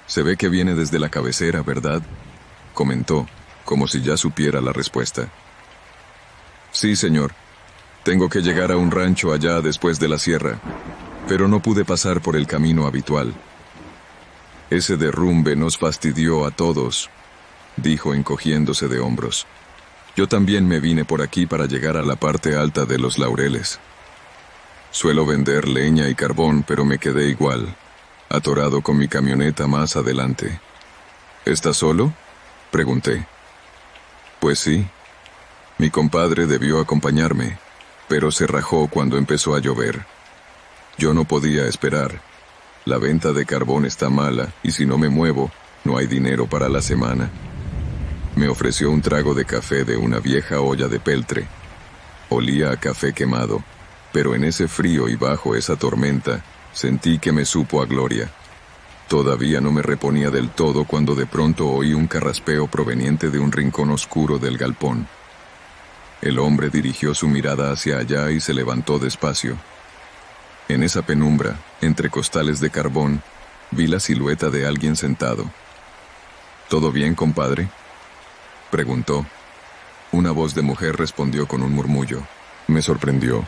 «Se ve que viene desde la cabecera, ¿verdad?», comentó, como si ya supiera la respuesta. «Sí, señor. Tengo que llegar a un rancho allá después de la sierra, pero no pude pasar por el camino habitual. Ese derrumbe nos fastidió a todos», dijo encogiéndose de hombros. «Yo también me vine por aquí para llegar a la parte alta de los Laureles. Suelo vender leña y carbón, pero me quedé igual, atorado con mi camioneta más adelante». «¿Estás solo?», pregunté. «Pues sí. Mi compadre debió acompañarme, pero se rajó cuando empezó a llover. Yo no podía esperar. La venta de carbón está mala y si no me muevo, no hay dinero para la semana». Me ofreció un trago de café de una vieja olla de peltre. Olía a café quemado, pero en ese frío y bajo esa tormenta, sentí que me supo a gloria. Todavía no me reponía del todo cuando de pronto oí un carraspeo proveniente de un rincón oscuro del galpón. El hombre dirigió su mirada hacia allá y se levantó despacio. En esa penumbra, entre costales de carbón, vi la silueta de alguien sentado. «¿Todo bien, compadre?», preguntó. Una voz de mujer respondió con un murmullo. Me sorprendió.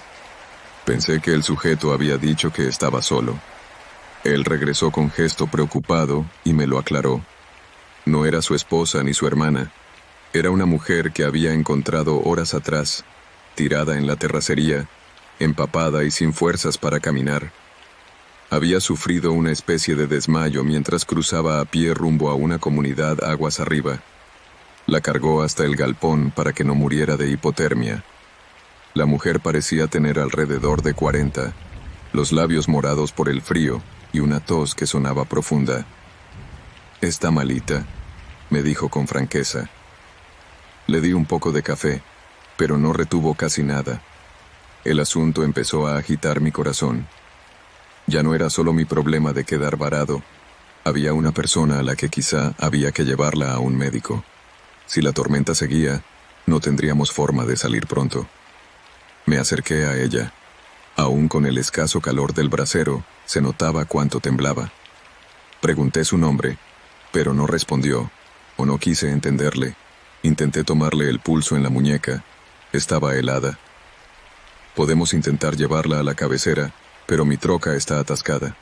Pensé que el sujeto había dicho que estaba solo. Él regresó con gesto preocupado y me lo aclaró. No era su esposa ni su hermana. Era una mujer que había encontrado horas atrás, tirada en la terracería, empapada y sin fuerzas para caminar. Había sufrido una especie de desmayo mientras cruzaba a pie rumbo a una comunidad aguas arriba. La cargó hasta el galpón para que no muriera de hipotermia. La mujer parecía tener alrededor de 40, los labios morados por el frío y una tos que sonaba profunda. «Está malita», me dijo con franqueza. Le di un poco de café, pero no retuvo casi nada. El asunto empezó a agitar mi corazón. Ya no era solo mi problema de quedar varado. Había una persona a la que quizá había que llevarla a un médico. Si la tormenta seguía, no tendríamos forma de salir pronto. Me acerqué a ella. Aún con el escaso calor del brasero, se notaba cuánto temblaba. Pregunté su nombre, pero no respondió, o no quise entenderle. Intenté tomarle el pulso en la muñeca. Estaba helada. «Podemos intentar llevarla a la cabecera, pero mi troca está atascada».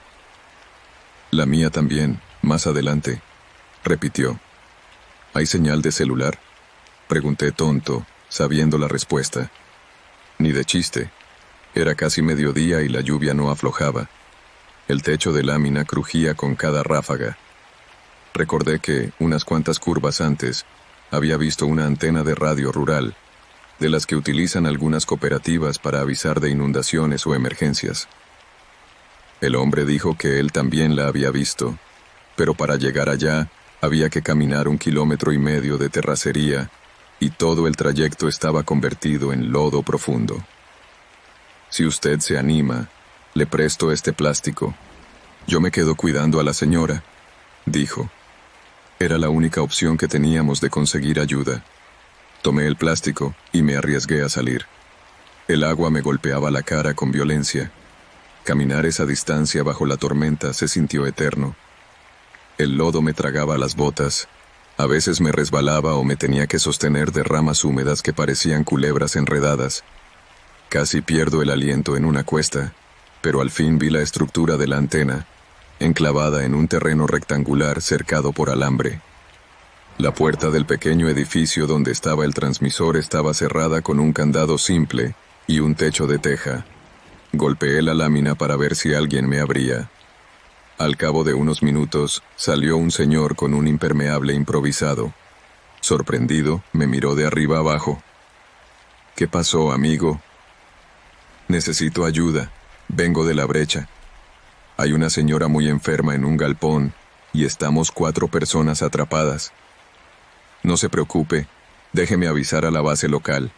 «La mía también, más adelante», repitió. «¿Hay señal de celular?», pregunté tonto, sabiendo la respuesta. Ni de chiste. Era casi mediodía y la lluvia no aflojaba. El techo de lámina crujía con cada ráfaga. Recordé que, unas cuantas curvas antes, había visto una antena de radio rural, de las que utilizan algunas cooperativas para avisar de inundaciones o emergencias. El hombre dijo que él también la había visto, pero para llegar allá había que caminar 1,5 kilómetros de terracería y todo el trayecto estaba convertido en lodo profundo. «Si usted se anima, le presto este plástico. Yo me quedo cuidando a la señora», dijo. Era la única opción que teníamos de conseguir ayuda. Tomé el plástico y me arriesgué a salir. El agua me golpeaba la cara con violencia. Caminar esa distancia bajo la tormenta se sintió eterno. El lodo me tragaba las botas. A veces me resbalaba o me tenía que sostener de ramas húmedas que parecían culebras enredadas. Casi pierdo el aliento en una cuesta, pero al fin vi la estructura de la antena, enclavada en un terreno rectangular cercado por alambre. La puerta del pequeño edificio donde estaba el transmisor estaba cerrada con un candado simple y un techo de teja. Golpeé la lámina para ver si alguien me abría. Al cabo de unos minutos, salió un señor con un impermeable improvisado. Sorprendido, me miró de arriba abajo. ¿Qué pasó, amigo? Necesito ayuda. Vengo de la brecha. Hay una señora muy enferma en un galpón y estamos 4 personas atrapadas. No se preocupe, déjeme avisar a la base local,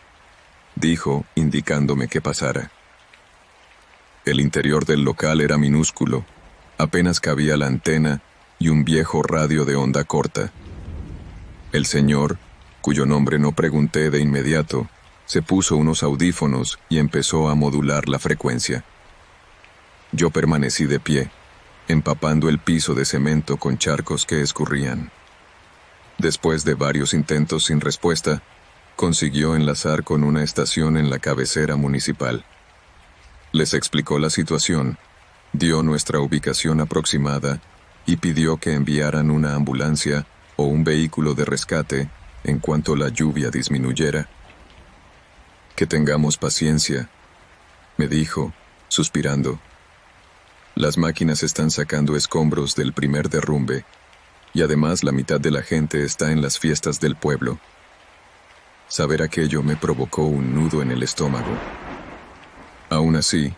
dijo, indicándome que pasara. El interior del local era minúsculo, apenas cabía la antena y un viejo radio de onda corta. El señor, cuyo nombre no pregunté de inmediato, se puso unos audífonos y empezó a modular la frecuencia. Yo permanecí de pie, empapando el piso de cemento con charcos que escurrían. Después de varios intentos sin respuesta, consiguió enlazar con una estación en la cabecera municipal. Les explicó la situación, dio nuestra ubicación aproximada y pidió que enviaran una ambulancia o un vehículo de rescate en cuanto la lluvia disminuyera. Que tengamos paciencia, me dijo, suspirando. Las máquinas están sacando escombros del primer derrumbe, y además la mitad de la gente está en las fiestas del pueblo. Saber aquello me provocó un nudo en el estómago. Aún así,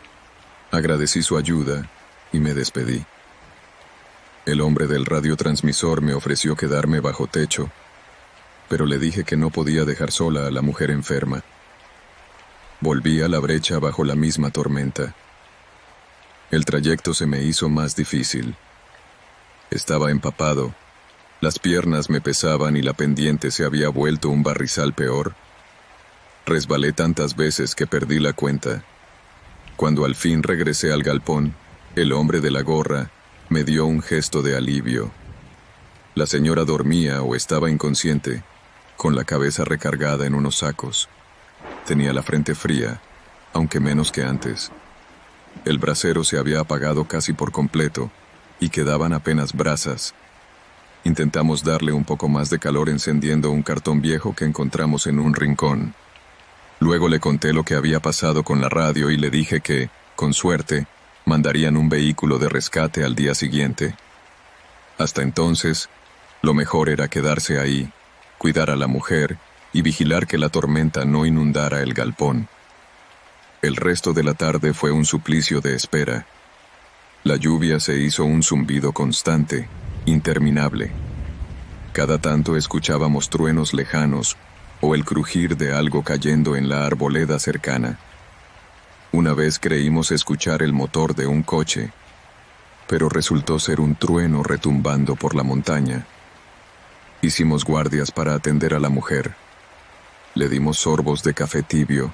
agradecí su ayuda y me despedí. El hombre del radiotransmisor me ofreció quedarme bajo techo, pero le dije que no podía dejar sola a la mujer enferma. Volví a la brecha bajo la misma tormenta. El trayecto se me hizo más difícil. Estaba empapado, las piernas me pesaban y la pendiente se había vuelto un barrizal peor. Resbalé tantas veces que perdí la cuenta. Cuando al fin regresé al galpón, el hombre de la gorra me dio un gesto de alivio. La señora dormía o estaba inconsciente, con la cabeza recargada en unos sacos. Tenía la frente fría, aunque menos que antes. El brasero se había apagado casi por completo y quedaban apenas brasas. Intentamos darle un poco más de calor encendiendo un cartón viejo que encontramos en un rincón. Luego le conté lo que había pasado con la radio y le dije que, con suerte, mandarían un vehículo de rescate al día siguiente. Hasta entonces, lo mejor era quedarse ahí, cuidar a la mujer y vigilar que la tormenta no inundara el galpón. El resto de la tarde fue un suplicio de espera. La lluvia se hizo un zumbido constante, interminable. Cada tanto escuchábamos truenos lejanos o el crujir de algo cayendo en la arboleda cercana. Una vez creímos escuchar el motor de un coche, pero resultó ser un trueno retumbando por la montaña. Hicimos guardias para atender a la mujer. Le dimos sorbos de café tibio.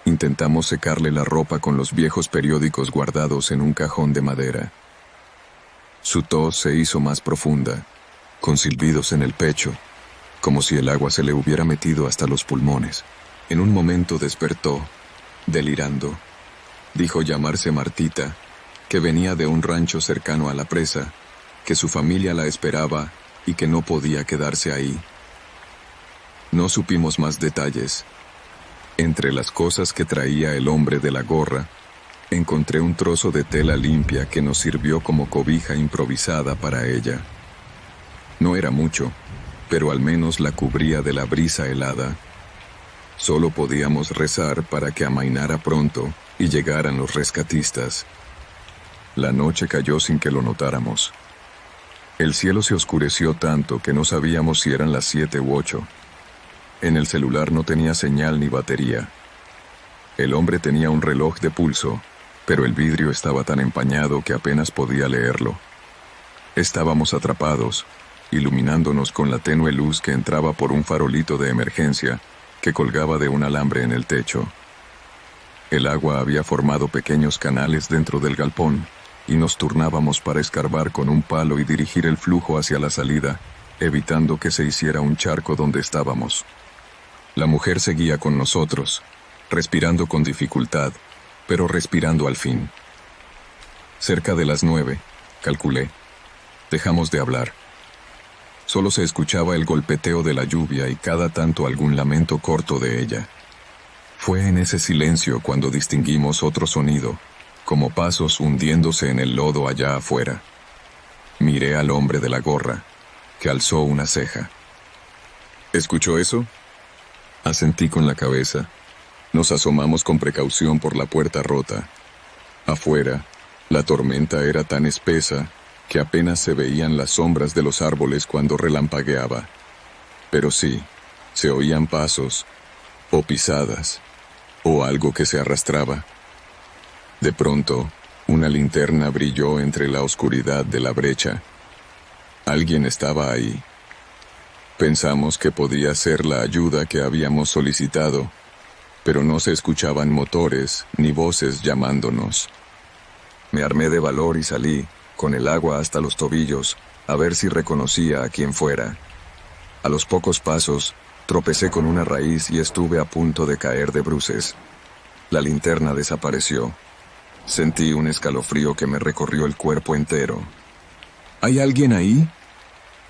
Intentamos secarle la ropa con los viejos periódicos guardados en un cajón de madera. Su tos se hizo más profunda, con silbidos en el pecho, como si el agua se le hubiera metido hasta los pulmones. En un momento despertó, delirando. Dijo llamarse Martita, que venía de un rancho cercano a la presa, que su familia la esperaba y que no podía quedarse ahí. No supimos más detalles. Entre las cosas que traía el hombre de la gorra, encontré un trozo de tela limpia que nos sirvió como cobija improvisada para ella. No era mucho, pero al menos la cubría de la brisa helada. Solo podíamos rezar para que amainara pronto y llegaran los rescatistas. La noche cayó sin que lo notáramos. El cielo se oscureció tanto que no sabíamos si eran las 7 u 8. En el celular no tenía señal ni batería. El hombre tenía un reloj de pulso, pero el vidrio estaba tan empañado que apenas podía leerlo. Estábamos atrapados, iluminándonos con la tenue luz que entraba por un farolito de emergencia que colgaba de un alambre en el techo. El agua había formado pequeños canales dentro del galpón y nos turnábamos para escarbar con un palo y dirigir el flujo hacia la salida, evitando que se hiciera un charco donde estábamos. La mujer seguía con nosotros, respirando con dificultad, pero respirando al fin. Cerca de las 9, calculé, dejamos de hablar. Solo se escuchaba el golpeteo de la lluvia y cada tanto algún lamento corto de ella. Fue en ese silencio cuando distinguimos otro sonido, como pasos hundiéndose en el lodo allá afuera. Miré al hombre de la gorra, que alzó una ceja. ¿Escuchó eso? Asentí con la cabeza. Nos asomamos con precaución por la puerta rota. Afuera, la tormenta era tan espesa que apenas se veían las sombras de los árboles cuando relampagueaba. Pero sí, se oían pasos, o pisadas, o algo que se arrastraba. De pronto, una linterna brilló entre la oscuridad de la brecha. Alguien estaba ahí. Pensamos que podía ser la ayuda que habíamos solicitado, pero no se escuchaban motores ni voces llamándonos. Me armé de valor y salí, con el agua hasta los tobillos, a ver si reconocía a quien fuera. A los pocos pasos, tropecé con una raíz y estuve a punto de caer de bruces. La linterna desapareció. Sentí un escalofrío que me recorrió el cuerpo entero. ¿Hay alguien ahí?,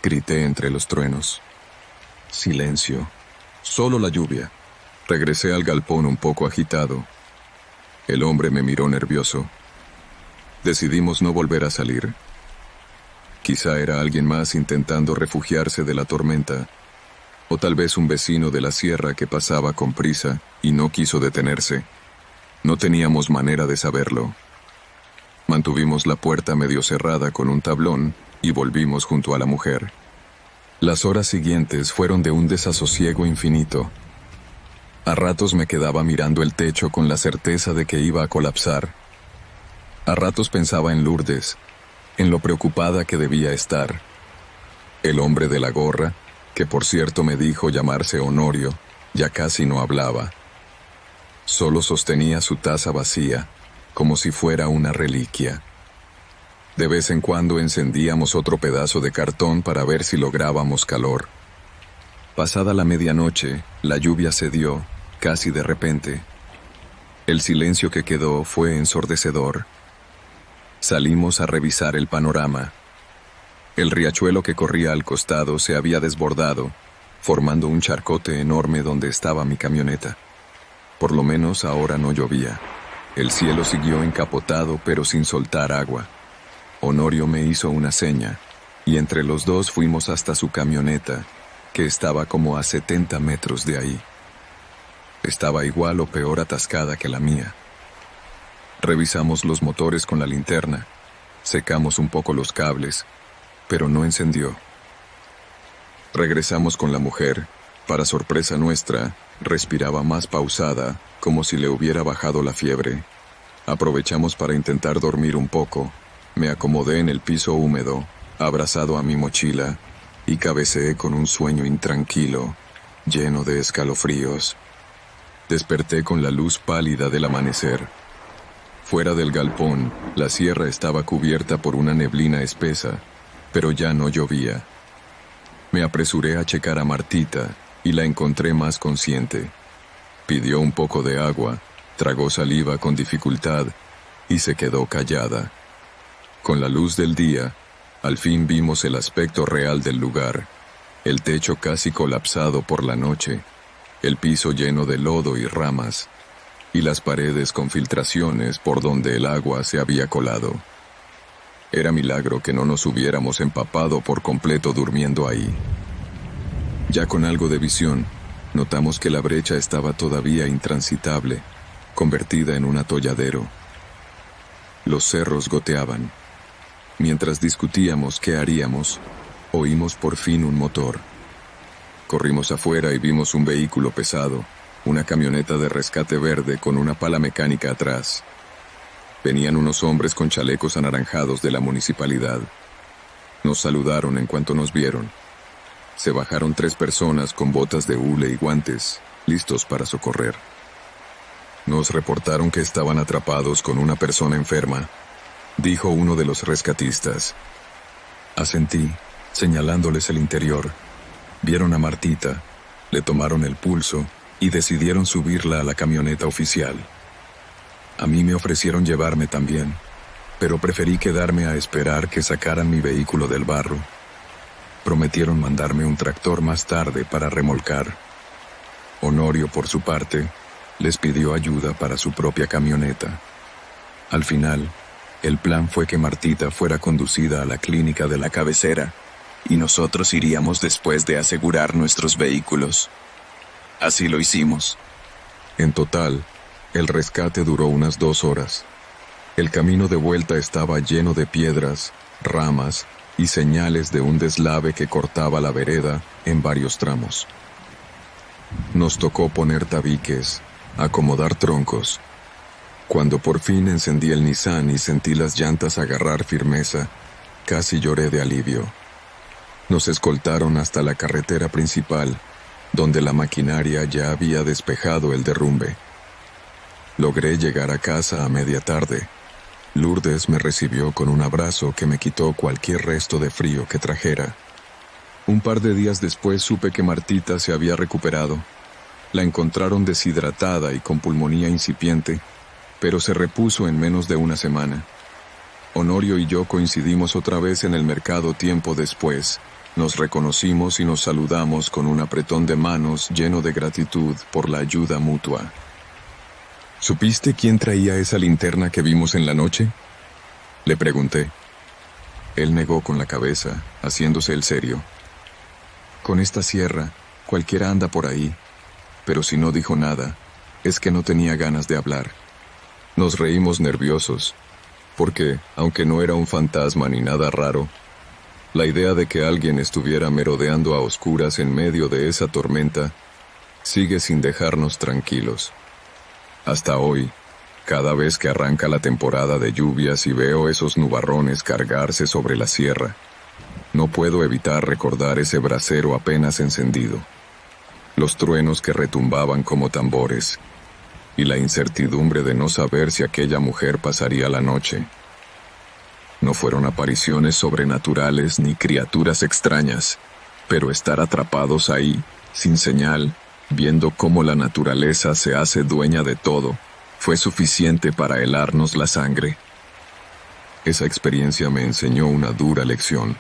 grité entre los truenos. Silencio. Solo la lluvia. Regresé al galpón un poco agitado. El hombre me miró nervioso. Decidimos no volver a salir. Quizá era alguien más intentando refugiarse de la tormenta, o tal vez un vecino de la sierra que pasaba con prisa y no quiso detenerse. No teníamos manera de saberlo. Mantuvimos la puerta medio cerrada con un tablón y volvimos junto a la mujer. Las horas siguientes fueron de un desasosiego infinito. A ratos me quedaba mirando el techo con la certeza de que iba a colapsar. A ratos pensaba en Lourdes, en lo preocupada que debía estar. El hombre de la gorra, que por cierto me dijo llamarse Honorio, ya casi no hablaba. Solo sostenía su taza vacía, como si fuera una reliquia. De vez en cuando encendíamos otro pedazo de cartón para ver si lográbamos calor. Pasada la medianoche, la lluvia cedió, casi de repente. El silencio que quedó fue ensordecedor. Salimos a revisar el panorama. El riachuelo que corría al costado se había desbordado, formando un charcote enorme donde estaba mi camioneta. Por lo menos ahora no llovía. El cielo siguió encapotado pero sin soltar agua. Honorio me hizo una seña, y entre los dos fuimos hasta su camioneta, que estaba como a 70 metros de ahí. Estaba igual o peor atascada que la mía. Revisamos los motores con la linterna, secamos un poco los cables, pero no encendió. Regresamos con la mujer. Para sorpresa nuestra, respiraba más pausada, como si le hubiera bajado la fiebre. Aprovechamos para intentar dormir un poco. Me acomodé en el piso húmedo, abrazado a mi mochila, y cabeceé con un sueño intranquilo, lleno de escalofríos. Desperté con la luz pálida del amanecer. Fuera del galpón, la sierra estaba cubierta por una neblina espesa, pero ya no llovía. Me apresuré a checar a Martita y la encontré más consciente. Pidió un poco de agua, tragó saliva con dificultad y se quedó callada. Con la luz del día, al fin vimos el aspecto real del lugar, el techo casi colapsado por la noche, el piso lleno de lodo y ramas, y las paredes con filtraciones por donde el agua se había colado. Era milagro que no nos hubiéramos empapado por completo durmiendo ahí. Ya con algo de visión, notamos que la brecha estaba todavía intransitable, convertida en un atolladero. Los cerros goteaban. Mientras discutíamos qué haríamos, oímos por fin un motor. Corrimos afuera y vimos un vehículo pesado, una camioneta de rescate verde con una pala mecánica atrás. Venían unos hombres con chalecos anaranjados de la municipalidad. Nos saludaron en cuanto nos vieron. Se bajaron 3 personas con botas de hule y guantes, listos para socorrer. Nos reportaron que estaban atrapados con una persona enferma, dijo uno de los rescatistas. Asentí, señalándoles el interior. Vieron a Martita, le tomaron el pulso y decidieron subirla a la camioneta oficial. A mí me ofrecieron llevarme también, pero preferí quedarme a esperar que sacaran mi vehículo del barro. Prometieron mandarme un tractor más tarde para remolcar. Honorio, por su parte, les pidió ayuda para su propia camioneta. Al final, el plan fue que Martita fuera conducida a la clínica de la cabecera, y nosotros iríamos después de asegurar nuestros vehículos. Así lo hicimos. En total, el rescate duró unas 2 horas. El camino de vuelta estaba lleno de piedras, ramas y señales de un deslave que cortaba la vereda en varios tramos. Nos tocó poner tabiques, acomodar troncos. Cuando por fin encendí el Nissan y sentí las llantas agarrar firmeza, casi lloré de alivio. Nos escoltaron hasta la carretera principal, donde la maquinaria ya había despejado el derrumbe. Logré llegar a casa a media tarde. Lourdes me recibió con un abrazo que me quitó cualquier resto de frío que trajera. Un par de días después supe que Martita se había recuperado. La encontraron deshidratada y con pulmonía incipiente, pero se repuso en menos de una semana. Honorio y yo coincidimos otra vez en el mercado tiempo después. Nos reconocimos y nos saludamos con un apretón de manos lleno de gratitud por la ayuda mutua. ¿Supiste quién traía esa linterna que vimos en la noche?, le pregunté. Él negó con la cabeza, haciéndose el serio. Con esta sierra, cualquiera anda por ahí, pero si no dijo nada, es que no tenía ganas de hablar. Nos reímos nerviosos, porque, aunque no era un fantasma ni nada raro, la idea de que alguien estuviera merodeando a oscuras en medio de esa tormenta sigue sin dejarnos tranquilos. Hasta hoy, cada vez que arranca la temporada de lluvias y veo esos nubarrones cargarse sobre la sierra, no puedo evitar recordar ese brasero apenas encendido, los truenos que retumbaban como tambores, y la incertidumbre de no saber si aquella mujer pasaría la noche. No fueron apariciones sobrenaturales ni criaturas extrañas, pero estar atrapados ahí, sin señal, viendo cómo la naturaleza se hace dueña de todo, fue suficiente para helarnos la sangre. Esa experiencia me enseñó una dura lección.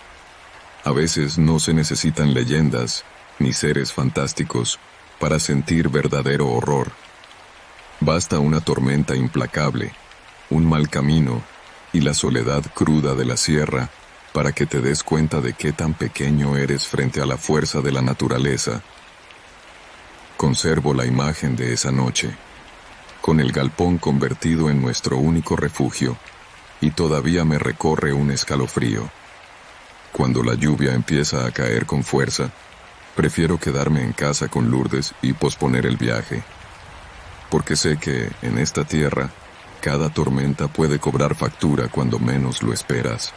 A veces no se necesitan leyendas ni seres fantásticos para sentir verdadero horror. Basta una tormenta implacable, un mal camino y la soledad cruda de la sierra para que te des cuenta de qué tan pequeño eres frente a la fuerza de la naturaleza. Conservo la imagen de esa noche, con el galpón convertido en nuestro único refugio, y todavía me recorre un escalofrío. Cuando la lluvia empieza a caer con fuerza, prefiero quedarme en casa con Lourdes y posponer el viaje, porque sé que, en esta tierra, cada tormenta puede cobrar factura cuando menos lo esperas.